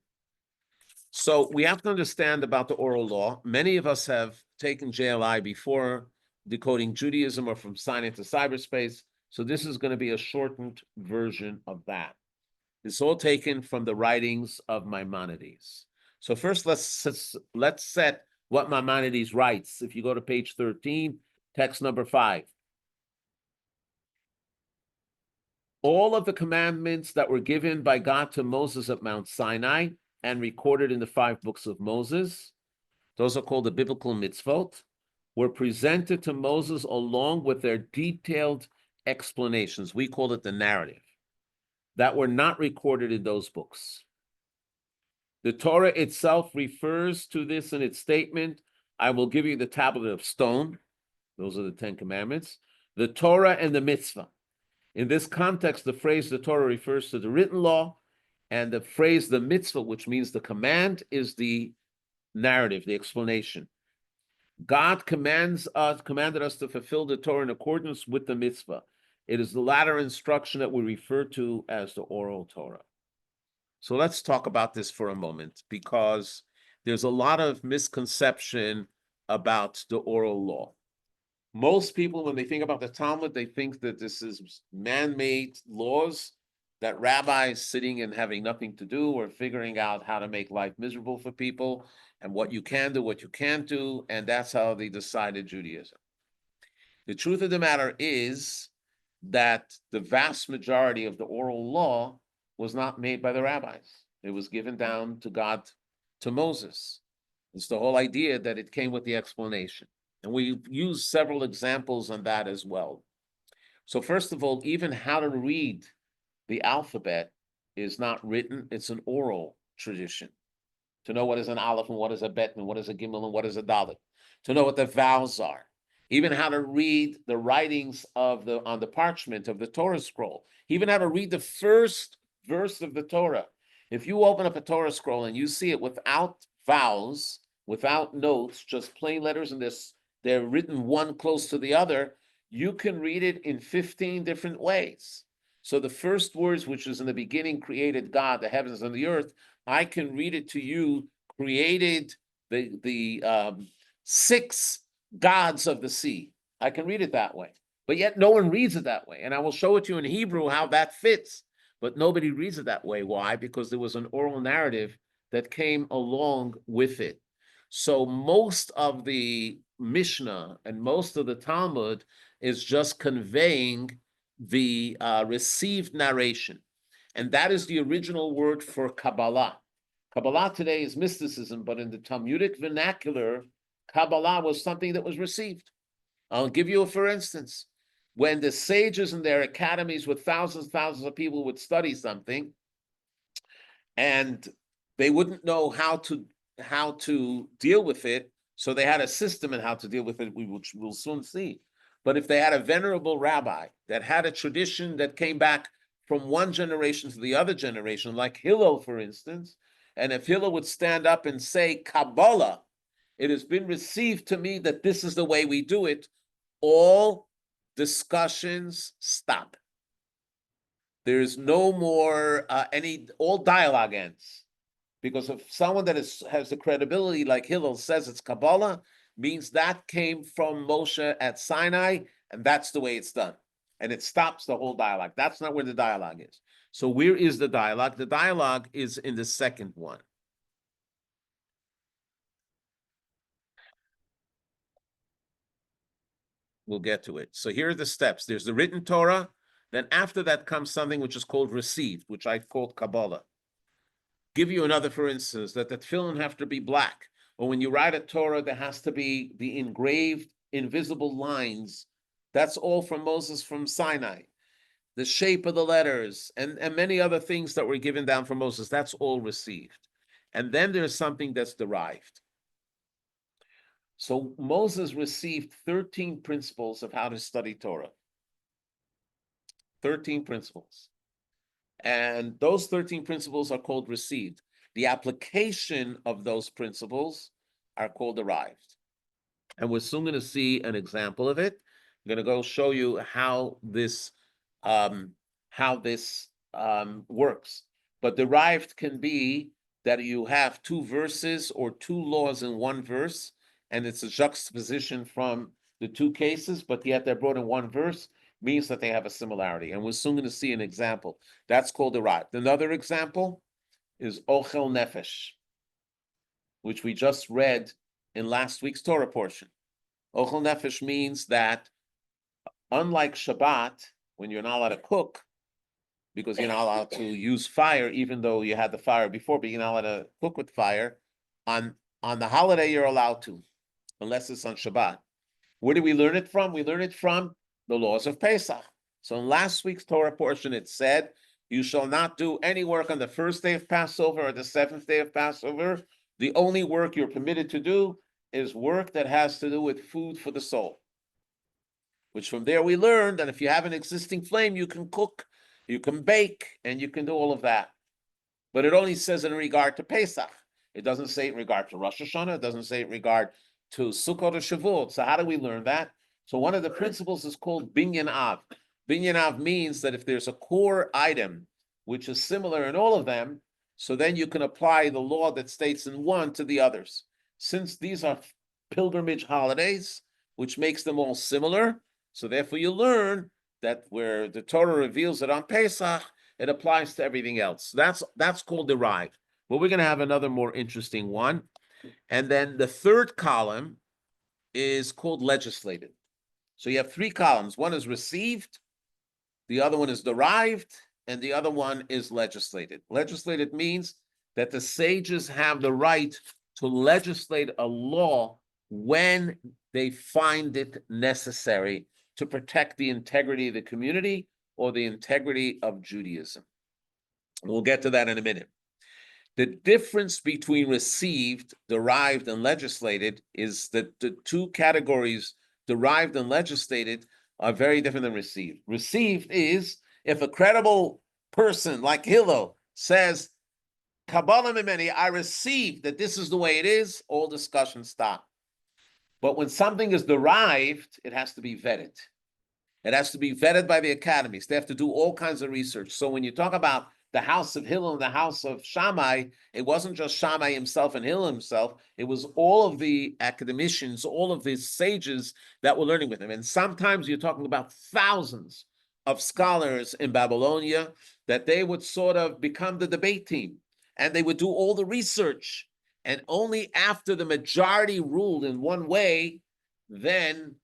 So we have to understand about the oral law. Many of us have taken JLI before, Decoding Judaism, or From Sinai to Cyberspace. So this is going to be a shortened version of that. It's all taken from the writings of Maimonides. So first, let's set what Maimonides writes. If you go to page 13, text number 5. All of the commandments that were given by God to Moses at Mount Sinai and recorded in the 5 books of Moses, those are called the biblical mitzvot, were presented to Moses along with their detailed explanations. We call it the narrative, that were not recorded in those books. The Torah itself refers to this in its statement, I will give you the tablet of stone. Those are the 10 commandments. The Torah and the mitzvah. In this context, the phrase the Torah refers to the written law, and the phrase the mitzvah, which means the command, is the narrative, the explanation. God commanded us to fulfill the Torah in accordance with the mitzvah. It is the latter instruction that we refer to as the oral Torah. So let's talk about this for a moment, because there's a lot of misconception about the oral law. Most people, when they think about the Talmud, they think that this is man-made laws that rabbis sitting and having nothing to do or figuring out how to make life miserable for people and what you can do, what you can't do, and that's how they decided Judaism. The truth of the matter is that the vast majority of the oral law was not made by the rabbis. It was given down to God, to Moses. It's the whole idea that it came with the explanation. And we use several examples on that as well. So first of all, even how to read the alphabet is not written, it's an oral tradition. To know what is an aleph and what is a bet and what is a gimel and what is a dalet. To know what the vowels are. Even how to read the writings on the parchment of the Torah scroll. Even how to read the first verse of the Torah. If you open up a Torah scroll and you see it without vowels, without notes, just plain letters, and they're written one close to the other, you can read it in 15 different ways. So the first words, which is in the beginning created God, the heavens and the earth, I can read it to you, created the 6 gods of the sea. I can read it that way. But yet no one reads it that way. And I will show it to you in Hebrew how that fits. But nobody reads it that way. Why? Because there was an oral narrative that came along with it. So most of the Mishnah and most of the Talmud is just conveying the received narration. And that is the original word for Kabbalah. Kabbalah today is mysticism, but in the Talmudic vernacular, Kabbalah was something that was received. I'll give you a for instance. When the sages in their academies with thousands of people would study something, and they wouldn't know how to deal with it, so they had a system in how to deal with it, which we'll soon see. But if they had a venerable rabbi that had a tradition that came back from one generation to the other generation, like Hillel, for instance, and if Hillel would stand up and say, Kabbalah, it has been received to me that this is the way we do it, all discussions stop. There is no more all dialogue ends. Because if someone that has the credibility like Hillel says it's Kabbalah, means that came from Moshe at Sinai, and that's the way it's done. And it stops the whole dialogue. That's not where the dialogue is. So where is the dialogue? The dialogue is in the second one. We'll get to it. So here are the steps. There's the written Torah. Then after that comes something which is called received, which I called Kabbalah. Give you another, for instance, that the tefillin have to be black. Or when you write a Torah, there has to be the engraved, invisible lines. That's all from Moses from Sinai. The shape of the letters and many other things that were given down from Moses, that's all received. And then there's something that's derived. So Moses received 13 principles of how to study Torah. 13 principles. And those 13 principles are called received. The application of those principles are called derived. And we're soon going to see an example of it. I'm going to go show you how this works. But derived can be that you have two verses or two laws in one verse, and it's a juxtaposition from the two cases, but yet they're brought in one verse, means that they have a similarity. And we're soon going to see an example. That's called derived. Another example is Ochel Nefesh, which we just read in last week's Torah portion. Ochel Nefesh means that unlike Shabbat, when you're not allowed to cook, because you're not allowed to use fire, even though you had the fire before, but you're not allowed to cook with fire, on the holiday you're allowed to, unless it's on Shabbat. Where do we learn it from? We learn it from the laws of Pesach. So in last week's Torah portion, it said, you shall not do any work on the first day of Passover or the seventh day of Passover. The only work you're permitted to do is work that has to do with food for the soul. Which from there we learned that if you have an existing flame, you can cook, you can bake, and you can do all of that. But it only says in regard to Pesach. It doesn't say in regard to Rosh Hashanah. It doesn't say in regard to Sukkot or Shavuot. So how do we learn that? So one of the principles is called Binyan Av. Binyan Av means that if there's a core item which is similar in all of them, so then you can apply the law that states in one to the others. Since these are pilgrimage holidays, which makes them all similar, so therefore you learn that where the Torah reveals it on Pesach, it applies to everything else. That's called derived. But we're going to have another more interesting one. And then the third column is called legislated. So you have three columns. One is received, the other one is derived, and the other one is legislated. Legislated means that the sages have the right to legislate a law when they find it necessary to protect the integrity of the community or the integrity of Judaism. We'll get to that in a minute. The difference between received, derived, and legislated is that the two categories, derived and legislated, are very different than received. Received is if a credible person like Hillel says, Kabbalah Mimeni, I received that this is the way it is, all discussion stop. But when something is derived, it has to be vetted. It has to be vetted by the academies. They have to do all kinds of research. So when you talk about the house of Hillel and the house of Shammai, it wasn't just Shammai himself and Hillel himself. It was all of the academicians, all of the sages that were learning with him. And sometimes you're talking about thousands of scholars in Babylonia that they would sort of become the debate team. And they would do all the research. And only after the majority ruled in one way, then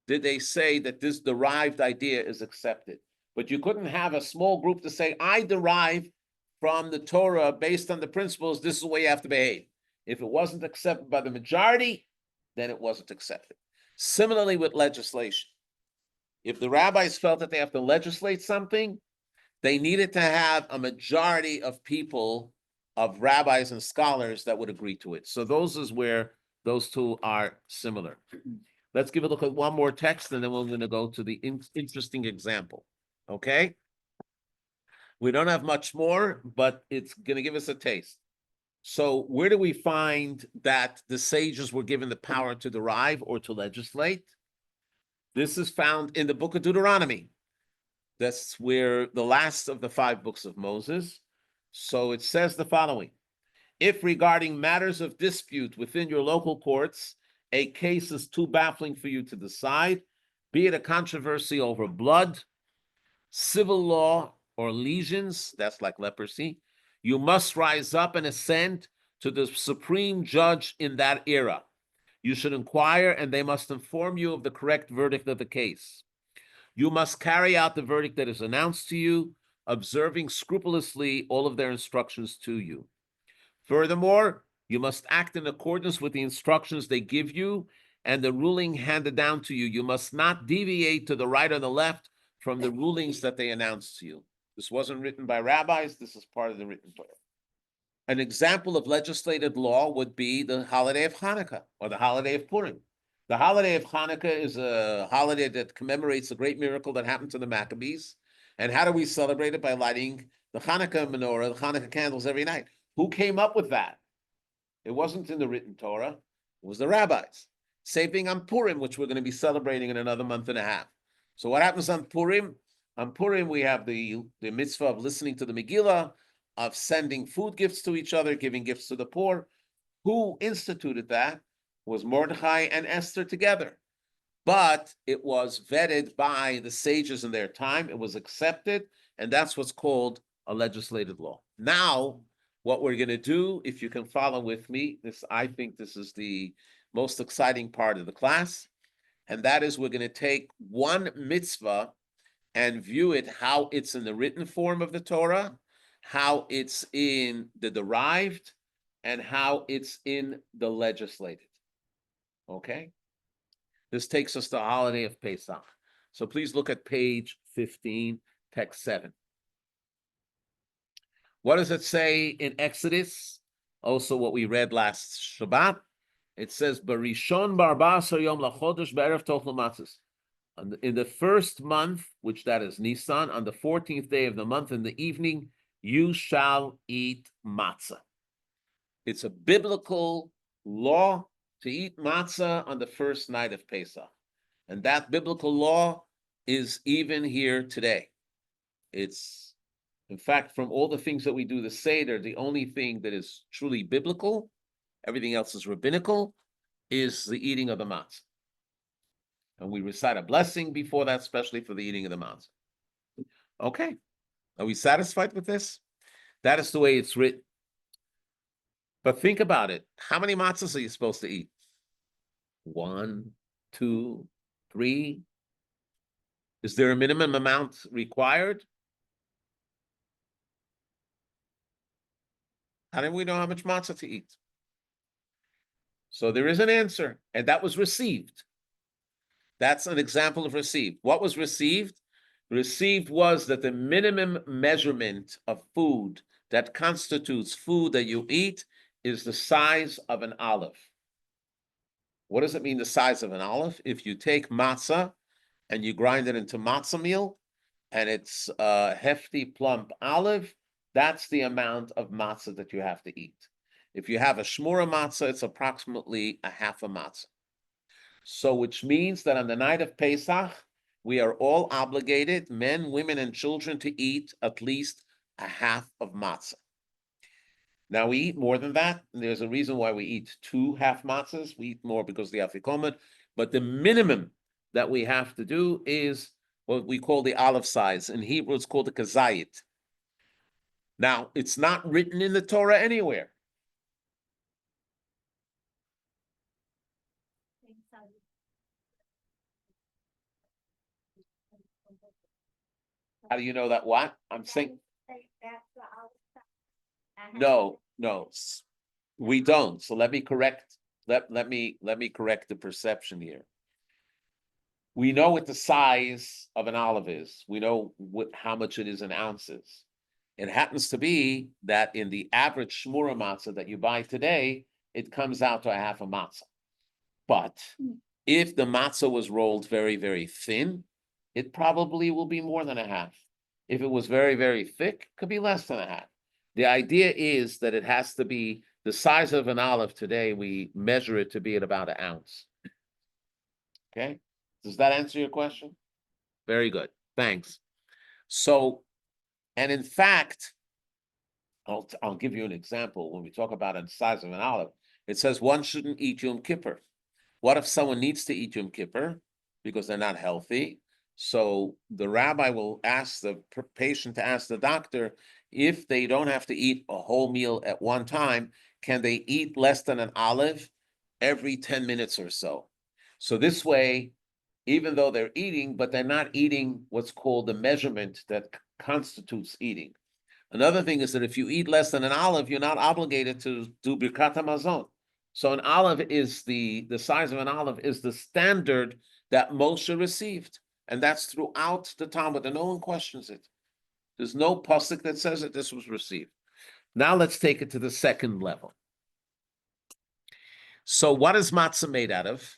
did they say that this derived idea is accepted. But you couldn't have a small group to say, I derive from the Torah based on the principles, this is the way you have to behave. If it wasn't accepted by the majority, then it wasn't accepted. Similarly with legislation. If the rabbis felt that they have to legislate something, they needed to have a majority of people, of rabbis and scholars that would agree to it. So those is where those two are similar. Let's give a look at one more text, and then we're going to go to the interesting example. Okay? We don't have much more, but it's going to give us a taste. So where do we find that the sages were given the power to derive or to legislate? This is found in the book of Deuteronomy. That's where the last of the 5 books of Moses. So it says the following. If regarding matters of dispute within your local courts, a case is too baffling for you to decide, be it a controversy over blood, civil law, or lesions, that's like leprosy, you must rise up and ascend to the supreme judge in that era. You should inquire, and they must inform you of the correct verdict of the case. You must carry out the verdict that is announced to you, observing scrupulously all of their instructions to you. Furthermore, you must act in accordance with the instructions they give you and the ruling handed down to you. You must not deviate to the right or the left from the rulings that they announce to you. This wasn't written by rabbis. This is part of the written Torah. An example of legislated law would be the holiday of Hanukkah or the holiday of Purim. The holiday of Hanukkah is a holiday that commemorates the great miracle that happened to the Maccabees. And how do we celebrate it? By lighting the Hanukkah menorah, the Hanukkah candles every night. Who came up with that? It wasn't in the written Torah. It was the rabbis. Same thing on Purim, which we're going to be celebrating in another month and a half. So what happens on Purim? On Purim, we have the mitzvah of listening to the Megillah, of sending food gifts to each other, giving gifts to the poor. Who instituted that? Was Mordechai and Esther together. But it was vetted by the sages in their time. It was accepted, and that's what's called a legislated law. Now, what we're going to do, if you can follow with me, I think this is the most exciting part of the class, and that is we're going to take one mitzvah and view it how it's in the written form of the Torah, how it's in the derived, and how it's in the legislated. Okay? This takes us to the holiday of Pesach. So please look at page 15, text 7. What does it say in Exodus? Also what we read last Shabbat. It says, Barishon barba'asar yom lachodesh be'erev tochlu matzos. In the first month, which that is Nisan, on the 14th day of the month in the evening, you shall eat matzah. It's a biblical law to eat matzah on the first night of Pesach. And that biblical law is even here today. It's, in fact, from all the things that we do the Seder, the only thing that is truly biblical, everything else is rabbinical, is the eating of the matzah. And we recite a blessing before that, especially for the eating of the matzah. Okay, are we satisfied with this? That is the way it's written. But think about it. How many matzahs are you supposed to eat? 1, 2, 3. Is there a minimum amount required? How do we know how much matzah to eat? So there is an answer, and that was received. That's an example of received. What was received? Received was that the minimum measurement of food that constitutes food that you eat is the size of an olive. What does it mean, the size of an olive? If you take matzah and you grind it into matzah meal, and it's a hefty, plump olive, that's the amount of matzah that you have to eat. If you have a shmura matzah, it's approximately a half a matzah. So, which means that on the night of Pesach, we are all obligated, men, women, and children, to eat at least a half of matzah. Now, we eat more than that, and there's a reason why we eat 2 half matzahs. We eat more because of the afikomen, but the minimum that we have to do is what we call the olive size. In Hebrew, it's called the kazayit. Now, it's not written in the Torah anywhere. How do you know that? What? I'm saying. No, we don't. So let me correct. Let me correct the perception here. We know what the size of an olive is. We know how much it is in ounces. It happens to be that in the average shmura matzah that you buy today, it comes out to a half a matzah. But if the matzah was rolled very, very thin, it probably will be more than a half. If it was very, very thick, it could be less than a half. The idea is that it has to be the size of an olive today. We measure it to be at about an ounce. Okay, does that answer your question? Very good, thanks. So, and in fact, I'll give you an example. When we talk about the size of an olive, it says one shouldn't eat Yom Kippur. What if someone needs to eat Yom Kippur because they're not healthy? So the rabbi will ask the patient to ask the doctor, if they don't have to eat a whole meal at one time, can they eat less than an olive every 10 minutes or so. So this way, even though they're eating, but they're not eating what's called the measurement that constitutes eating. Another thing is that if you eat less than an olive, you're not obligated to do birkat hamazon. So an olive is the size of an olive is the standard that Moshe received, and that's throughout the Talmud, and no one questions it. There's no pasuk that says that this was received. Now let's take it to the second level. So what is matzah made out of?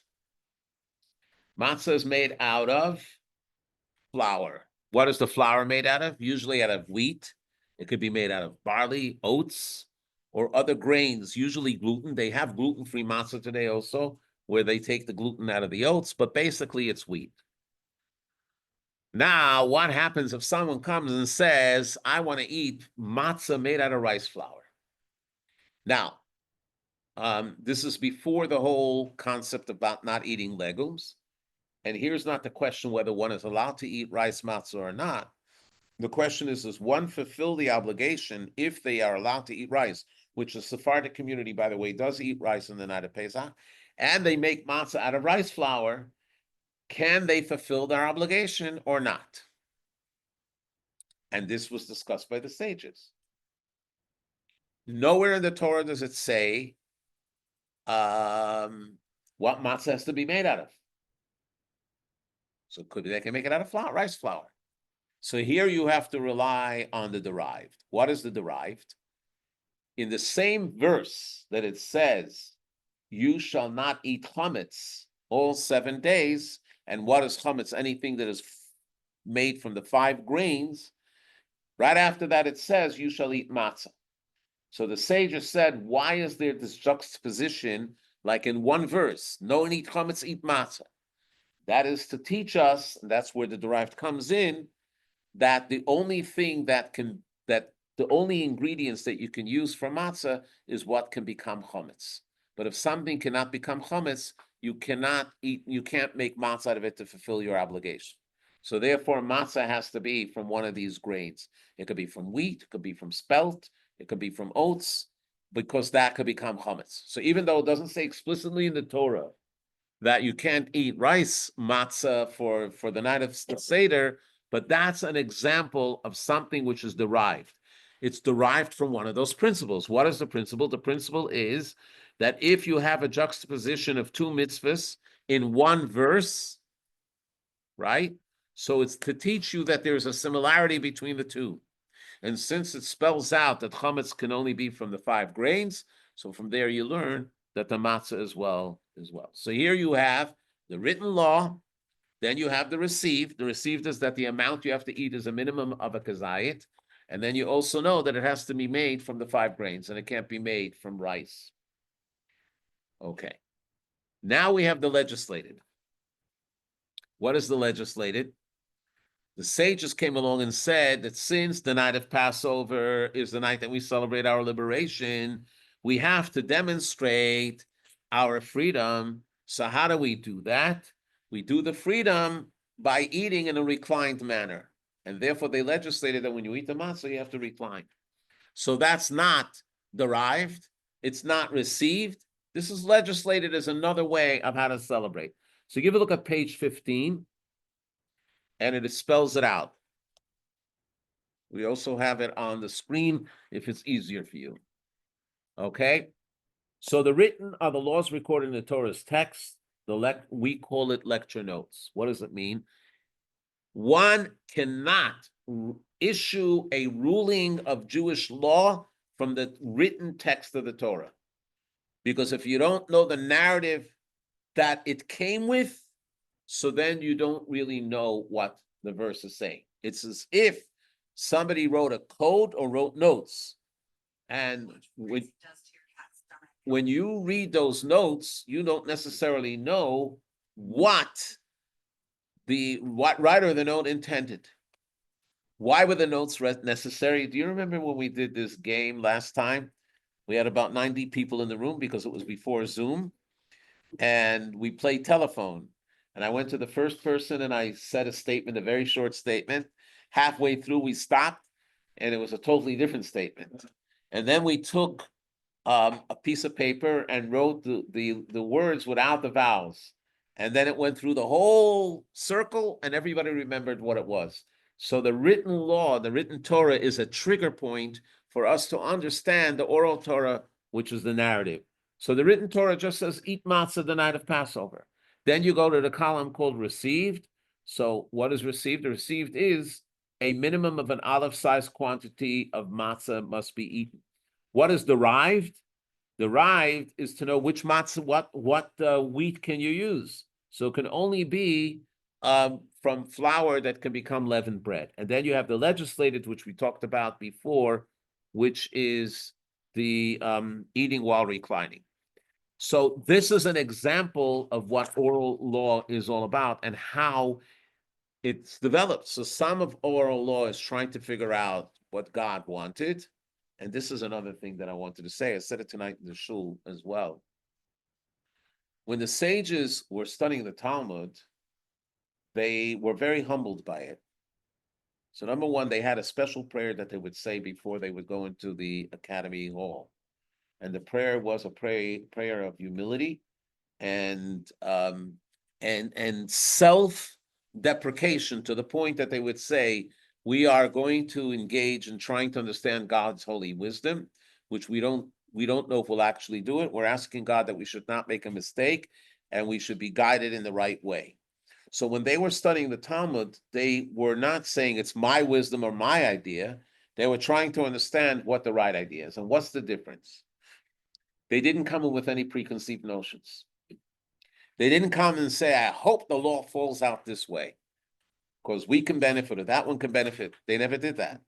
Matzah is made out of flour. What is the flour made out of? Usually out of wheat. It could be made out of barley, oats, or other grains, usually gluten. They have gluten-free matzah today also, where they take the gluten out of the oats, but basically it's wheat. Now, what happens if someone comes and says, I want to eat matzah made out of rice flour? Now, this is before the whole concept about not eating legumes. And here's not the question whether one is allowed to eat rice matzah or not. The question is, does one fulfill the obligation if they are allowed to eat rice, which the Sephardic community, by the way, does eat rice in the night of Pesach, and they make matzah out of rice flour, can they fulfill their obligation or not? And this was discussed by the sages. Nowhere in the Torah does it say what matzah has to be made out of. So could be they can make it out of flour, rice flour. So here you have to rely on the derived. What is the derived? In the same verse that it says, you shall not eat chametz all 7 days. And what is chametz? Anything that is made from the 5 grains. Right after that, it says, you shall eat matzah. So the sages said, why is there this juxtaposition, like in one verse, no one eat chametz, eat matzah? That is to teach us, and that's where the derived comes in, that the only thing that the only ingredients that you can use for matzah is what can become chametz. But if something cannot become chametz, you can't make matzah out of it to fulfill your obligation. So therefore, matzah has to be from one of these grains. It could be from wheat, it could be from spelt, it could be from oats, because that could become chametz. So even though it doesn't say explicitly in the Torah that you can't eat rice matzah for the night of the Seder, but that's an example of something which is derived. It's derived from one of those principles. What is the principle? The principle is that if you have a juxtaposition of 2 mitzvahs in one verse, right? So it's to teach you that there's a similarity between the two. And since it spells out that chametz can only be from the 5 grains, so from there you learn that the matzah as well. So here you have the written law, then you have the received. The received is that the amount you have to eat is a minimum of a kazayit. And then you also know that it has to be made from the 5 grains and it can't be made from rice. Okay. Now we have the legislated. What is the legislated? The sages came along and said that since the night of Passover is the night that we celebrate our liberation, we have to demonstrate our freedom. So how do we do that? We do the freedom by eating in a reclined manner. And therefore they legislated that when you eat the matzah, you have to recline. So that's not derived. It's not received. This is legislated as another way of how to celebrate. So give a look at page 15. And it spells it out. We also have it on the screen if it's easier for you. Okay? So the written are the laws recorded in the Torah's text. We call it lecture notes. What does it mean? One cannot issue a ruling of Jewish law from the written text of the Torah. Because if you don't know the narrative that it came with, so then you don't really know what the verse is saying. It's as if somebody wrote a code or wrote notes. And when you read those notes, you don't necessarily know what writer of the note intended. Why were the notes necessary? Do you remember when we did this game last time? We had about 90 people in the room because it was before Zoom. And we played telephone. And I went to the first person and I said a statement, a very short statement. Halfway through, we stopped and it was a totally different statement. And then we took a piece of paper and wrote the words without the vowels. And then it went through the whole circle and everybody remembered what it was. So the written law, the written Torah is a trigger point for us to understand the oral Torah, which is the narrative. So the written Torah just says, eat matzah the night of Passover. Then you go to the column called received. So what is received? The received is a minimum of an olive-sized quantity of matzah must be eaten. What is derived? Derived is to know which matzah, what wheat can you use. So it can only be from flour that can become leavened bread. And then you have the legislated, which we talked about before, which is the eating while reclining. So this is an example of what oral law is all about and how it's developed. So some of oral law is trying to figure out what God wanted. And this is another thing that I wanted to say. I said it tonight in the shul as well. When the sages were studying the Talmud, they were very humbled by it. So number one, they had a special prayer that they would say before they would go into the academy hall. And the prayer was a prayer of humility and self-deprecation, to the point that they would say, we are going to engage in trying to understand God's holy wisdom, which we don't know if we'll actually do it. We're asking God that we should not make a mistake and we should be guided in the right way. So when they were studying the Talmud, they were not saying it's my wisdom or my idea. They were trying to understand what the right idea is. And what's the difference? They didn't come in with any preconceived notions. They didn't come and say, I hope the law falls out this way because we can benefit or that one can benefit. They never did that.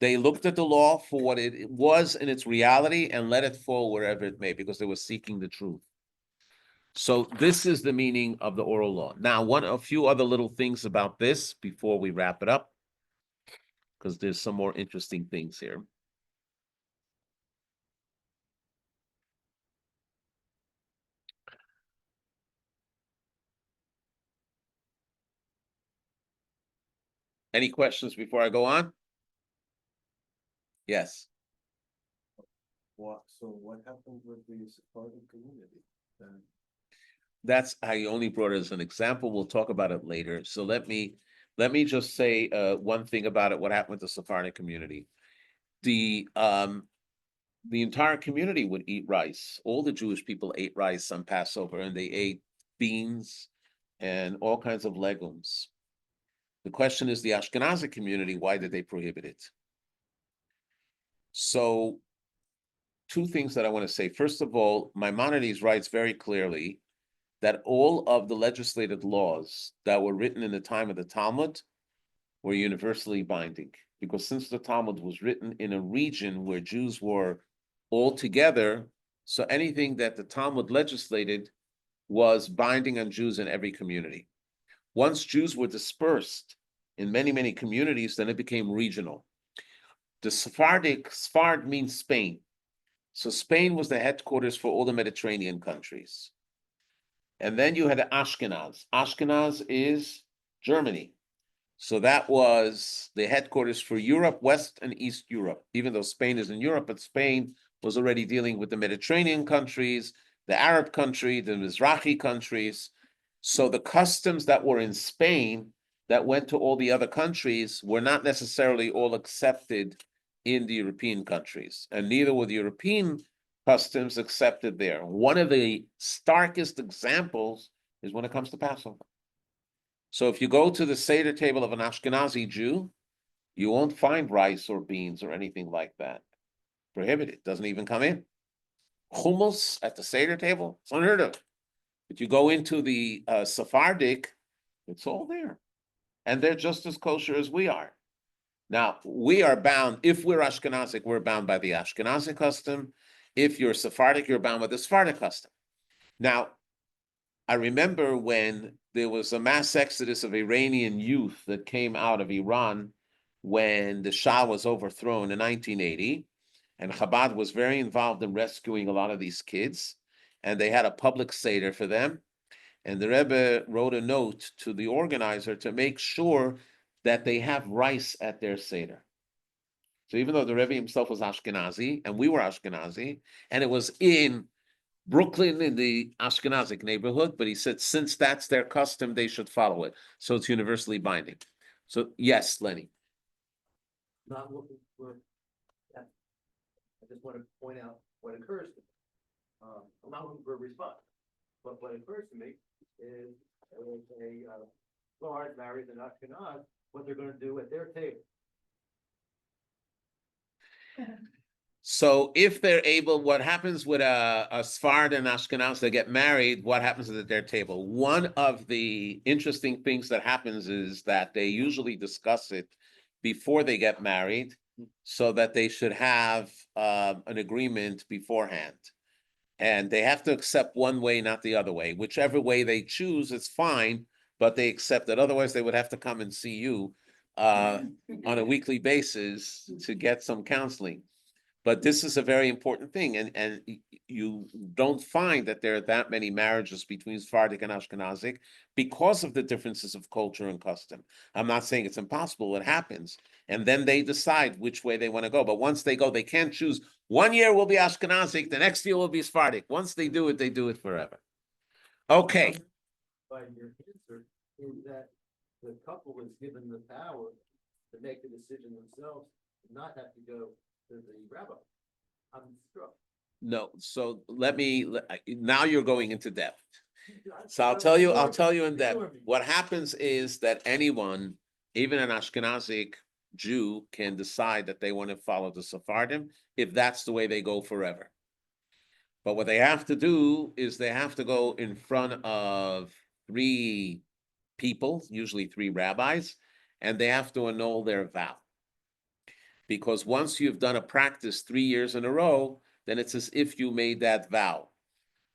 They looked at the law for what it was in its reality and let it fall wherever it may, because they were seeking the truth. So this is the meaning of the oral law. Now, a few other little things about this before we wrap it up, because there's some more interesting things here. Any questions before I go on? Yes. So what happened with the Sephardic community? I only brought it as an example. We'll talk about it later. So let me just say one thing about it. What happened with the Sephardic community? The entire community would eat rice. All the Jewish people ate rice on Passover, and they ate beans and all kinds of legumes. The question is, the Ashkenazi community, why did they prohibit it? So, two things that I want to say. First of all, Maimonides writes very clearly that all of the legislated laws that were written in the time of the Talmud were universally binding, because since the Talmud was written in a region where Jews were all together, so anything that the Talmud legislated was binding on Jews in every community. Once Jews were dispersed in many, many communities, then it became regional. The Sfard means Spain. So Spain was the headquarters for all the Mediterranean countries. And then you had Ashkenaz. Ashkenaz is Germany. So that was the headquarters for Europe, West and East Europe, even though Spain is in Europe, but Spain was already dealing with the Mediterranean countries, the Arab country, the Mizrahi countries. So the customs that were in Spain that went to all the other countries were not necessarily all accepted in the European countries, and neither were the European customs accepted there. One of the starkest examples is when it comes to Passover. So if you go to the Seder table of an Ashkenazi Jew, you won't find rice or beans or anything like that. Prohibited, doesn't even come in. Hummus at the Seder table, it's unheard of. But you go into the Sephardic, it's all there. And they're just as kosher as we are. Now, we are bound, if we're Ashkenazic, we're bound by the Ashkenazi custom. If you're Sephardic, you're bound by the Sephardic custom. Now, I remember when there was a mass exodus of Iranian youth that came out of Iran when the Shah was overthrown in 1980, and Chabad was very involved in rescuing a lot of these kids, and they had a public Seder for them. And the Rebbe wrote a note to the organizer to make sure that they have rice at their Seder. So even though the Rebbe himself was Ashkenazi, and we were Ashkenazi, and it was in Brooklyn in the Ashkenazic neighborhood, but he said since that's their custom, they should follow it. So it's universally binding. So yes, Lenny. Not looking for that. I just want to point out what occurs to me. I'm not looking for a response, but what occurs to me is if a Sfard marries an Ashkenaz, what they're gonna do at their table. So if they're able, what happens with a Sfard and Ashkenaz, they get married, what happens at their table? One of the interesting things that happens is that they usually discuss it before they get married, so that they should have an agreement beforehand. And they have to accept one way, not the other way. Whichever way they choose, it's fine, but they accept it. Otherwise, they would have to come and see you on a weekly basis to get some counseling. But this is a very important thing, and you don't find that there are that many marriages between Sephardic and Ashkenazic because of the differences of culture and custom. I'm not saying it's impossible, it happens. And then they decide which way they want to go. But once they go, they can't choose. 1 year will be Ashkenazic, the next year will be Sephardic. Once they do it forever. Okay. By your answer is that the couple is given the power to make the decision themselves, and not have to go to the rabbi. I'm struck. No, so now you're going into depth. So I'll tell you in depth. What happens is that anyone, even an Ashkenazic Jew, can decide that they want to follow the Sephardim if that's the way they go forever. But what they have to do is they have to go in front of 3 people, usually 3 rabbis, and they have to annul their vow. Because once you've done a practice 3 years in a row, then it's as if you made that vow.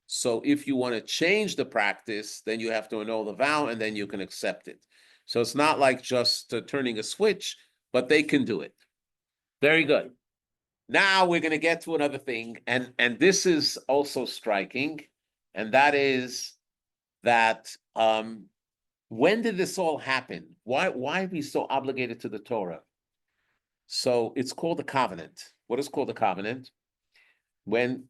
So if you want to change the practice, then you have to annul the vow and then you can accept it. So it's not like just turning a switch, but they can do it. Very good. Now we're going to get to another thing, and this is also striking, and that is that when did this all happen? Why are we so obligated to the Torah? So it's called the covenant. What is called the covenant? When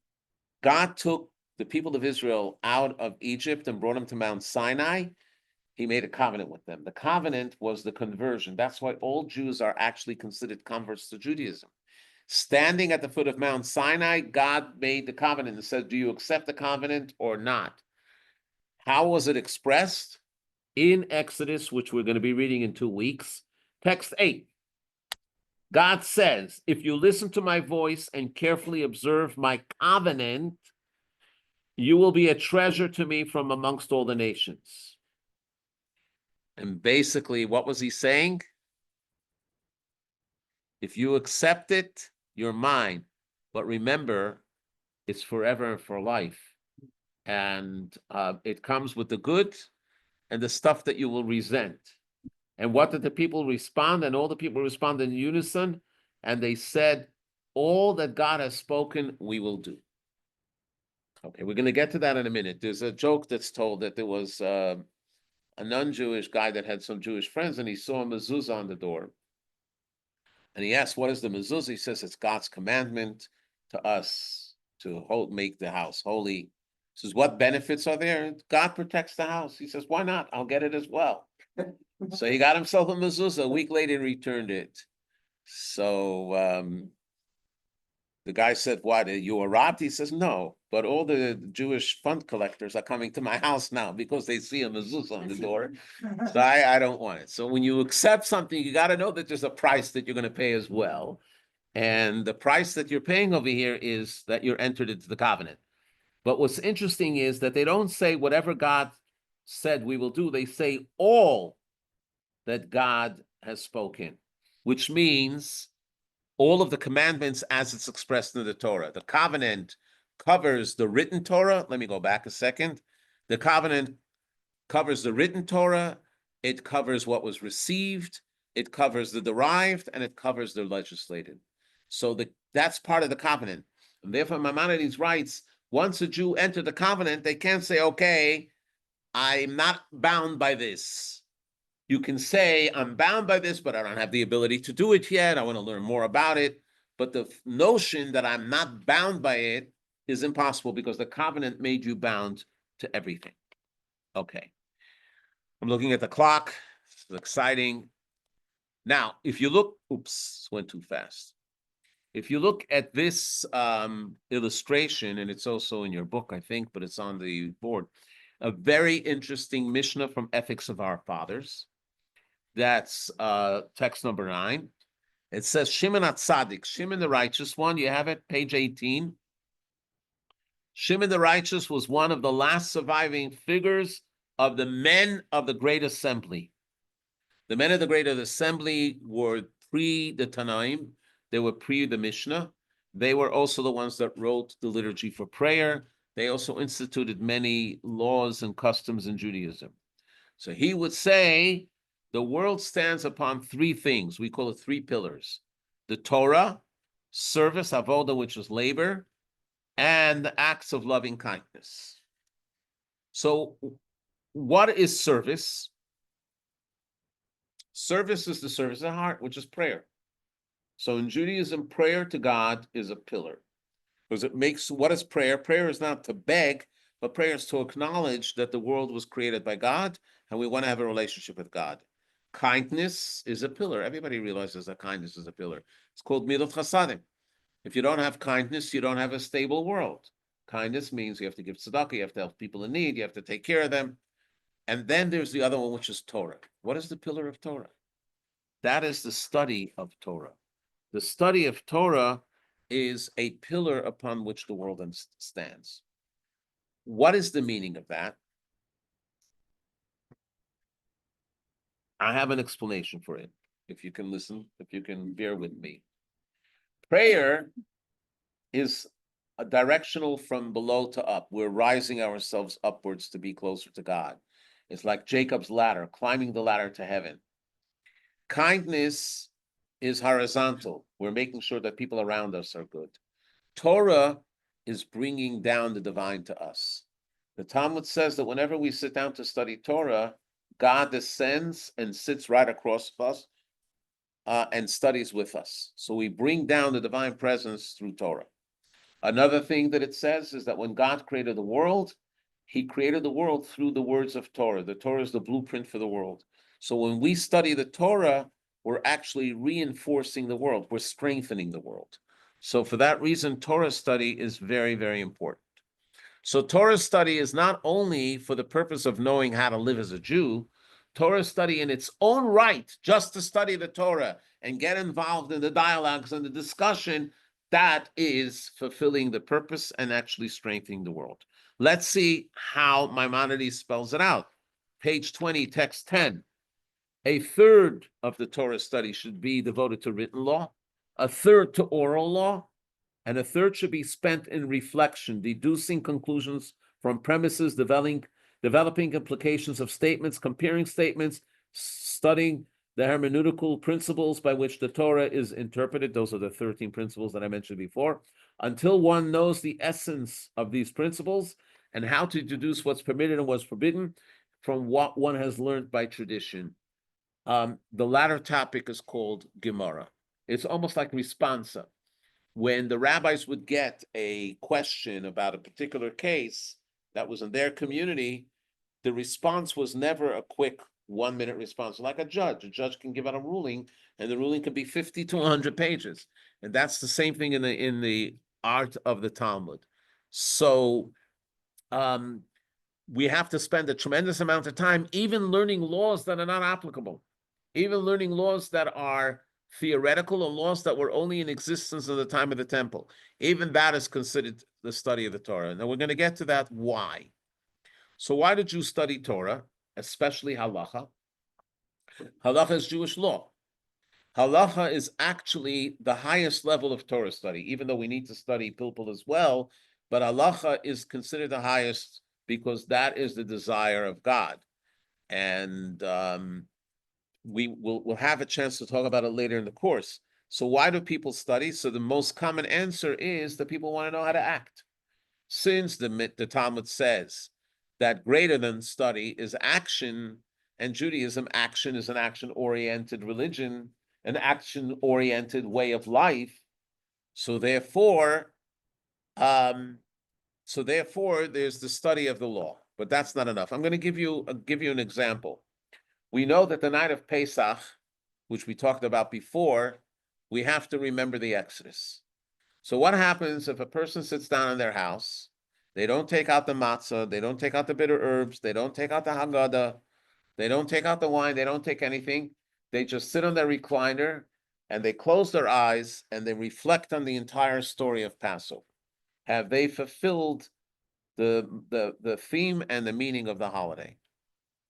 God took the people of Israel out of Egypt and brought them to Mount Sinai, he made a covenant with them. The covenant was the conversion. That's why all Jews are actually considered converts to Judaism. Standing at the foot of Mount Sinai, God made the covenant and said, do you accept the covenant or not? How was it expressed? In Exodus, which we're going to be reading in 2 weeks, text 8. God says, if you listen to my voice and carefully observe my covenant, you will be a treasure to me from amongst all the nations. And basically, what was he saying? If you accept it, you're mine. But remember, it's forever and for life. And it comes with the good and the stuff that you will resent. And what did the people respond? And all the people responded in unison. And they said, all that God has spoken, we will do. Okay, we're going to get to that in a minute. There's a joke that's told that there was a non-Jewish guy that had some Jewish friends, and he saw a mezuzah on the door. And he asked, what is the mezuzah? He says, it's God's commandment to us to make the house holy. He says, what benefits are there? God protects the house. He says, why not? I'll get it as well. So he got himself a mezuzah. A week later, he returned it. So the guy said, what, you were robbed? He says, no, but all the Jewish fund collectors are coming to my house now because they see a mezuzah on the door. So I don't want it. So when you accept something, you got to know that there's a price that you're going to pay as well. And the price that you're paying over here is that you're entered into the covenant. But what's interesting is that they don't say whatever God said we will do. They say all that God has spoken, which means all of the commandments as it's expressed in the Torah. The covenant covers the written Torah. Let me go back a second. The covenant covers the written Torah. It covers what was received. It covers the derived, and it covers the legislated. So that's part of the covenant. And therefore, Maimonides writes, once a Jew entered the covenant, they can't say, okay, I'm not bound by this. You can say, I'm bound by this, but I don't have the ability to do it yet. I want to learn more about it. But the notion that I'm not bound by it is impossible because the covenant made you bound to everything. Okay. I'm looking at the clock. This is exciting. Now, if you look, oops, went too fast. If you look at this illustration, and it's also in your book, I think, but it's on the board, a very interesting Mishnah from Ethics of Our Fathers. That's text number 9. It says Shimon HaTzadik, Shimon the righteous one. You have it, page 18. Shimon the righteous was one of the last surviving figures of the men of the Great Assembly. The men of the Great Assembly were pre the Tanaim. They were pre the Mishnah. They were also the ones that wrote the liturgy for prayer. They also instituted many laws and customs in Judaism. So he would say, the world stands upon 3 things. We call it 3 pillars. The Torah, service, avoda, which is labor, and the acts of loving kindness. So what is service? Service is the service of the heart, which is prayer. So in Judaism, prayer to God is a pillar. Because it makes, what is prayer? Prayer is not to beg, but prayer is to acknowledge that the world was created by God, and we want to have a relationship with God. Kindness is a pillar. Everybody realizes that kindness is a pillar. It's called Midot Chasadim. If you don't have kindness, you don't have a stable world. Kindness means you have to give tzedakah, you have to help people in need, you have to take care of them. And then there's the other one, which is Torah. What is the pillar of Torah? That is the study of Torah. The study of Torah is a pillar upon which the world stands. What is the meaning of that? I have an explanation for it. If you can listen, if you can bear with me. Prayer is a directional from below to up. We're rising ourselves upwards to be closer to God. It's like Jacob's ladder, climbing the ladder to heaven. Kindness is horizontal. We're making sure that people around us are good. Torah is bringing down the divine to us. The Talmud says that whenever we sit down to study Torah, God descends and sits right across us and studies with us. So we bring down the divine presence through Torah. Another thing that it says is that when God created the world, he created the world through the words of Torah. The Torah is the blueprint for the world. So when we study the Torah, we're actually reinforcing the world. We're strengthening the world. So for that reason, Torah study is very, very important. So Torah study is not only for the purpose of knowing how to live as a Jew. Torah study in its own right, just to study the Torah and get involved in the dialogues and the discussion, that is fulfilling the purpose and actually strengthening the world. Let's see how Maimonides spells it out. Page 20, text 10. A third of the Torah study should be devoted to written law, a third to oral law, and a third should be spent in reflection, deducing conclusions from premises, developing implications of statements, comparing statements, studying the hermeneutical principles by which the Torah is interpreted. Those are the 13 principles that I mentioned before. Until one knows the essence of these principles and how to deduce what's permitted and what's forbidden from what one has learned by tradition. The latter topic is called Gemara. It's almost like responsa. When the rabbis would get a question about a particular case that was in their community, the response was never a quick 1-minute response. Like a judge can give out a ruling, and the ruling could be 50 to 100 pages. And that's the same thing in the art of the Talmud. So we have to spend a tremendous amount of time even learning laws that are not applicable, even learning laws that are theoretical and laws that were only in existence at the time of the temple. Even that is considered the study of the Torah. Now we're going to get to that why. So why did you study Torah, especially Halakha? Halakha is Jewish law. Halakha is actually the highest level of Torah study, even though we need to study Pilpul as well, but Halakha is considered the highest because that is the desire of God. And we'll have a chance to talk about it later in the course. So why do people study? So the most common answer is that people want to know how to act. Since the Talmud says that greater than study is action, And Judaism, action is an action-oriented religion, an action-oriented way of life. So therefore, there's the study of the law, but that's not enough. I'm going to give you an example. We know that the night of Pesach, which we talked about before, we have to remember the Exodus. So what happens if a person sits down in their house, they don't take out the matzah, they don't take out the bitter herbs, they don't take out the Haggadah, they don't take out the wine, they don't take anything. They just sit on their recliner and they close their eyes and they reflect on the entire story of Passover. Have they fulfilled the theme and the meaning of the holiday?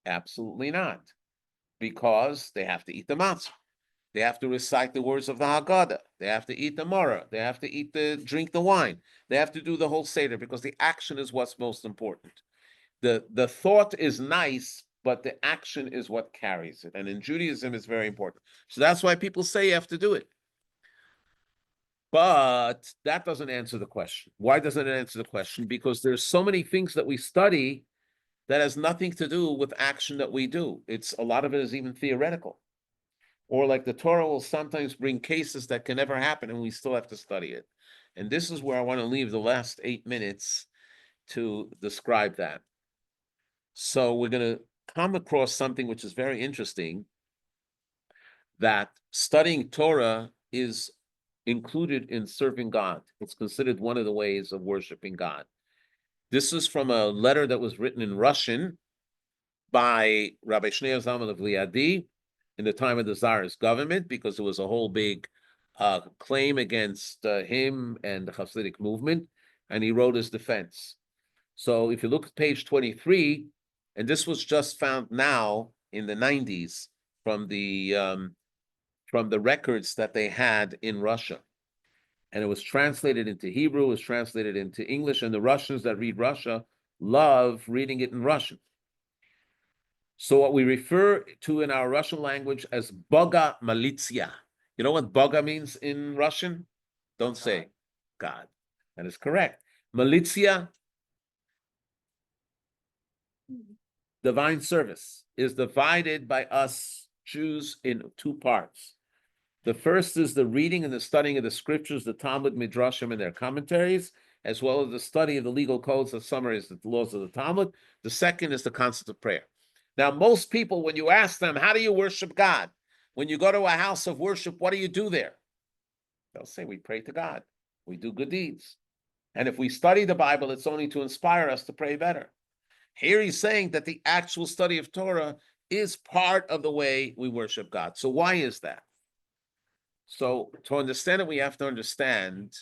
Absolutely not, because they have to eat the matzah. They have to recite the words of the Haggadah. They have to eat the maror. They have to drink the wine. They have to do the whole Seder, because the action is what's most important. The thought is nice, but the action is what carries it. And in Judaism, it's very important. So that's why people say you have to do it. But that doesn't answer the question. Why doesn't it answer the question? Because there's so many things that we study that has nothing to do with action that we do. A lot of it is even theoretical. Or like the Torah will sometimes bring cases that can never happen and we still have to study it. And this is where I want to leave the last 8 minutes to describe that. So we're going to come across something which is very interesting, that studying Torah is included in serving God. It's considered one of the ways of worshiping God. This is from a letter that was written in Russian by Rabbi Shneur Zalman of Liadi in the time of the Tsar's government, because it was a whole big claim against him and the Hasidic movement, and he wrote his defense. So if you look at page 23, and this was just found now in the 90s from the records that they had in Russia. And it was translated into Hebrew, it was translated into English, and the Russians that read Russia love reading it in Russian. So what we refer to in our Russian language as Boga Malitsia. You know what Boga means in Russian? Don't say God. That is correct. Malitsia, divine service, is divided by us Jews in 2 parts. The first is the reading and the studying of the scriptures, the Talmud, Midrashim, and their commentaries, as well as the study of the legal codes that summarize the laws of the Talmud. The second is the concept of prayer. Now, most people, when you ask them, how do you worship God? When you go to a house of worship, what do you do there? They'll say, we pray to God. We do good deeds. And if we study the Bible, it's only to inspire us to pray better. Here he's saying that the actual study of Torah is part of the way we worship God. So why is that? So to understand it, we have to understand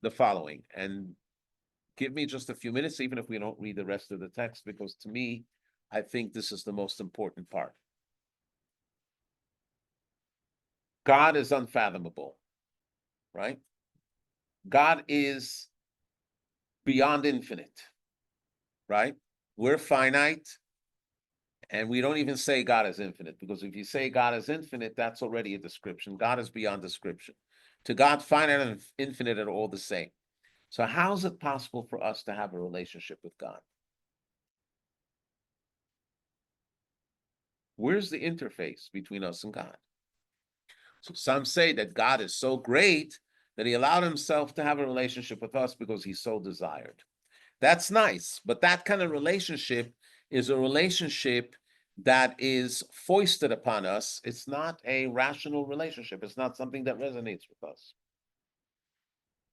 the following. And give me just a few minutes, even if we don't read the rest of the text, because to me, I think this is the most important part. God is unfathomable, right? God is beyond infinite, right? We're finite, and we don't even say God is infinite, because if you say God is infinite, that's already a description. God is beyond description. To God, finite and infinite are all the same. So how is it possible for us to have a relationship with God? Where's the interface between us and God? So some say that God is so great that he allowed himself to have a relationship with us because he so desired. That's nice, but that kind of relationship is a relationship that is foisted upon us. It's not a rational relationship. It's not something that resonates with us.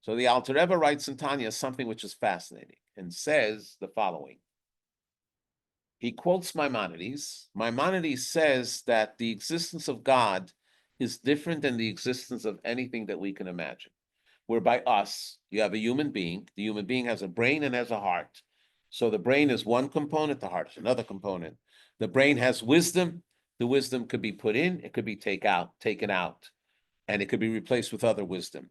So the Alter Rebbe writes in Tanya something which is fascinating and says the following. He quotes Maimonides. Maimonides says that the existence of God is different than the existence of anything that we can imagine. Whereby us, you have a human being. The human being has a brain and has a heart. So the brain is one component, the heart is another component. The brain has wisdom. The wisdom could be put in, it could be taken out, and it could be replaced with other wisdom.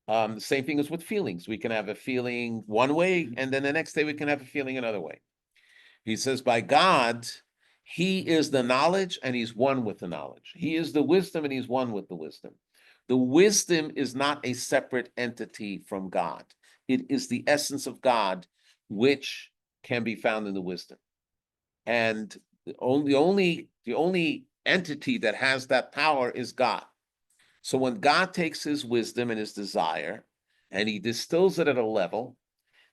The same thing is with feelings. We can have a feeling one way, and then the next day we can have a feeling another way. He says, by God, he is the knowledge and he's one with the knowledge. He is the wisdom and he's one with the wisdom. The wisdom is not a separate entity from God. It is the essence of God, which can be found in the wisdom. And the only entity that has that power is God. So when God takes his wisdom and his desire and he distills it at a level,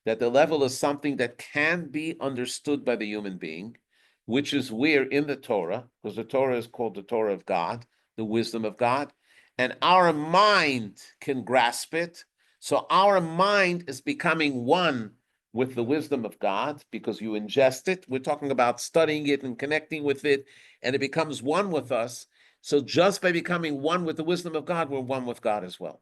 that the level is something that can be understood by the human being, which is where in the Torah, because the Torah is called the Torah of God, the wisdom of God, and our mind can grasp it. So our mind is becoming one with the wisdom of God because you ingest it. We're talking about studying it and connecting with it, and it becomes one with us. So just by becoming one with the wisdom of God, we're one with God as well.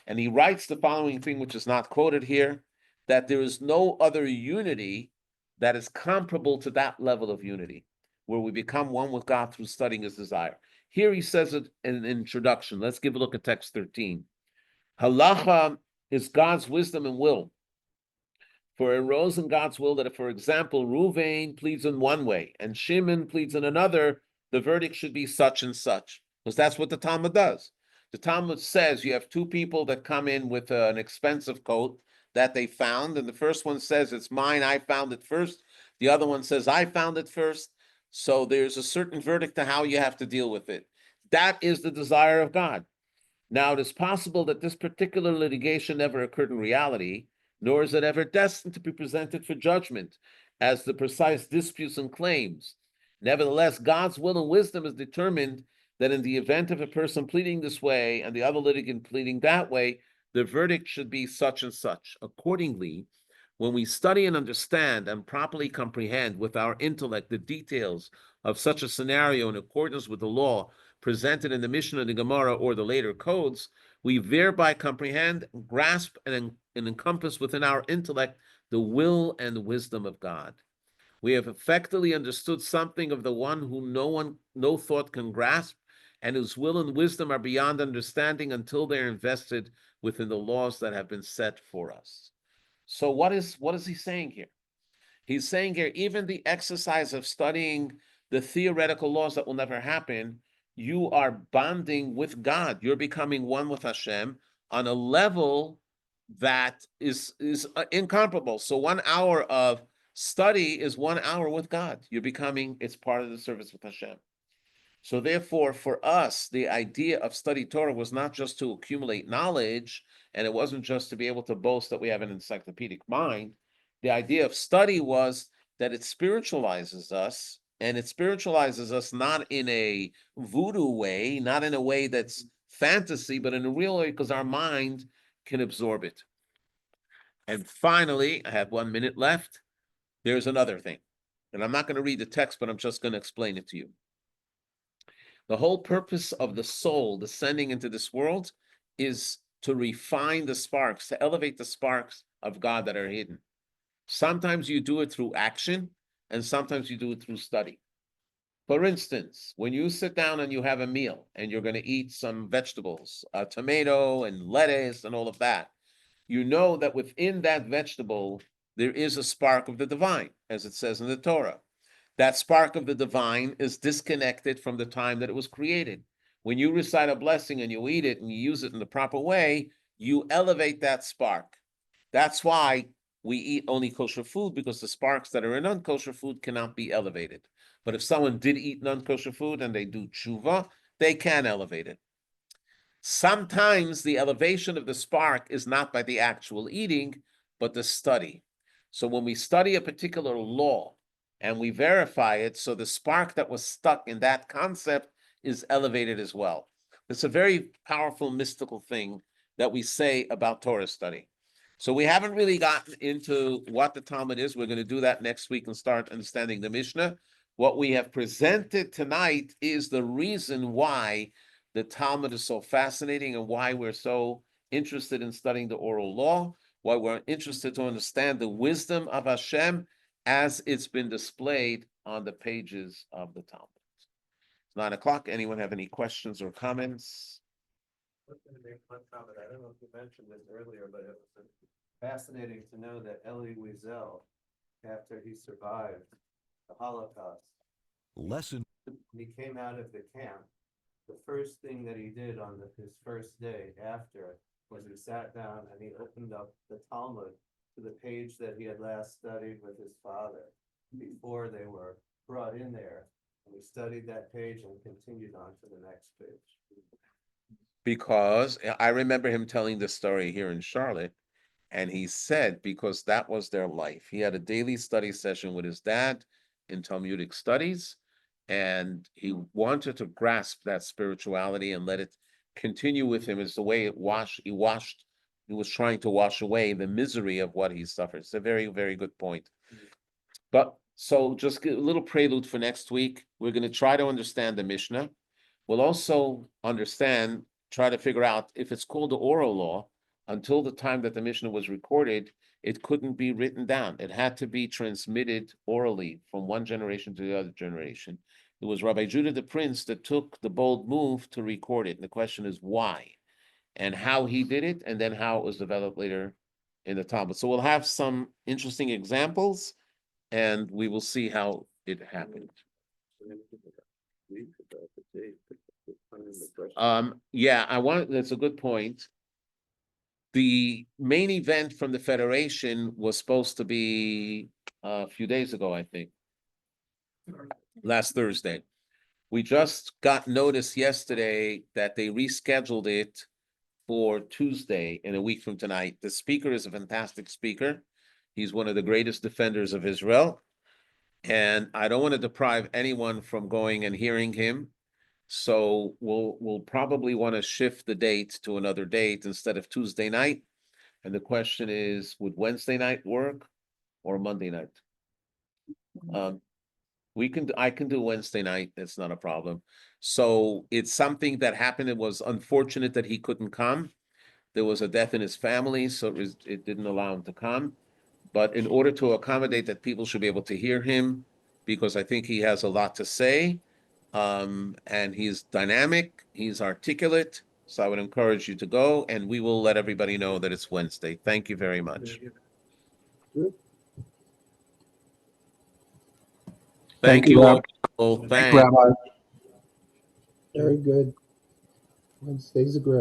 And he writes the following thing, which is not quoted here, that there is no other unity that is comparable to that level of unity, where we become one with God through studying his desire. Here he says it in an introduction. Let's give a look at text 13. Halakha is God's wisdom and will. For it arose in God's will that if, for example, Ruvain pleads in one way and Shimon pleads in another, the verdict should be such and such, because that's what the Talmud does. The Talmud says you have two people that come in with an expensive coat that they found, and the first one says, it's mine, I found it first. The other one says, I found it first. So there's a certain verdict to how you have to deal with it. That is the desire of God. Now, it is possible that this particular litigation never occurred in reality, nor is it ever destined to be presented for judgment as the precise disputes and claims. Nevertheless, God's will and wisdom is determined that in the event of a person pleading this way and the other litigant pleading that way, the verdict should be such and such. Accordingly, when we study and understand and properly comprehend with our intellect the details of such a scenario in accordance with the law presented in the Mishnah, the Gemara, or the later codes, we thereby comprehend, grasp, and encompass within our intellect the will and wisdom of God. We have effectively understood something of the one who no thought can grasp, and whose will and wisdom are beyond understanding until they are invested within the laws that have been set for us. So what is he saying here? He's saying here, even the exercise of studying the theoretical laws that will never happen, you are bonding with God. You're becoming one with Hashem on a level that is incomparable. So 1 hour of study is 1 hour with God. It's part of the service with Hashem. So therefore, for us, the idea of study Torah was not just to accumulate knowledge, and it wasn't just to be able to boast that we have an encyclopedic mind. The idea of study was that it spiritualizes us, and it spiritualizes us not in a voodoo way, not in a way that's fantasy, but in a real way because our mind can absorb it. And finally, I have 1 minute left. There's another thing. And I'm not going to read the text, but I'm just going to explain it to you. The whole purpose of the soul descending into this world is to refine the sparks, to elevate the sparks of God that are hidden. Sometimes you do it through action, and sometimes you do it through study. For instance, when you sit down and you have a meal and you're going to eat some vegetables, a tomato and lettuce and all of that, you know that within that vegetable, there is a spark of the divine, as it says in the Torah. That spark of the divine is disconnected from the time that it was created. When you recite a blessing and you eat it and you use it in the proper way, you elevate that spark. That's why we eat only kosher food, because the sparks that are in non-kosher food cannot be elevated. But if someone did eat non-kosher food and they do tshuva, they can elevate it. Sometimes the elevation of the spark is not by the actual eating, but the study. So when we study a particular law and we verify it, so the spark that was stuck in that concept is elevated as well. It's a very powerful mystical thing that we say about Torah study. So we haven't really gotten into what the Talmud is. We're going to do that next week and start understanding the Mishnah. What we have presented tonight is the reason why the Talmud is so fascinating and why we're so interested in studying the oral law, why we're interested to understand the wisdom of Hashem as it's been displayed on the pages of the Talmud. It's 9 o'clock. Anyone have any questions or comments? I was going to make one comment. I don't know if you mentioned this earlier, but it was fascinating to know that Elie Wiesel, after he survived the Holocaust, Lesson. he came out of the camp. The first thing that he did on his first day after was he sat down and he opened up the Talmud to the page that he had last studied with his father before they were brought in there, and we studied that page and continued on to the next page. Because I remember him telling this story here in Charlotte, and he said because that was their life. He had a daily study session with his dad in Talmudic studies, and he wanted to grasp that spirituality and let it continue with him. It's the way he was trying to wash away the misery of what he suffered. It's a very, very good point. But so just get a little prelude for next week. We're going to try to understand the Mishnah. We'll also try to figure out if it's called the oral law. Until the time that the Mishnah was recorded, it couldn't be written down. It had to be transmitted orally from one generation to the other generation. It was Rabbi Judah the Prince that took the bold move to record it. And the question is why and how he did it, and then how it was developed later in the Talmud. So we'll have some interesting examples, and we will see how it happened. That's a good point. The main event from the Federation was supposed to be a few days ago, I think. Last Thursday. We just got notice yesterday that they rescheduled it for Tuesday in a week from tonight. The speaker is a fantastic speaker. He's one of the greatest defenders of Israel. And I don't want to deprive anyone from going and hearing him. So we'll probably want to shift the date to another date instead of Tuesday night. And the question is, would Wednesday night work or Monday night? I can do Wednesday night. It's not a problem. So it's something that happened. It was unfortunate that he couldn't come. There was a death in his family, so it didn't allow him to come. But in order to accommodate that, people should be able to hear him, because I think he has a lot to say. And he's dynamic, he's articulate. So I would encourage you to go, and we will let everybody know that it's Wednesday. Thank you very much. Thank you all. Thank you, Rabbi. Very good. Wednesdays are great.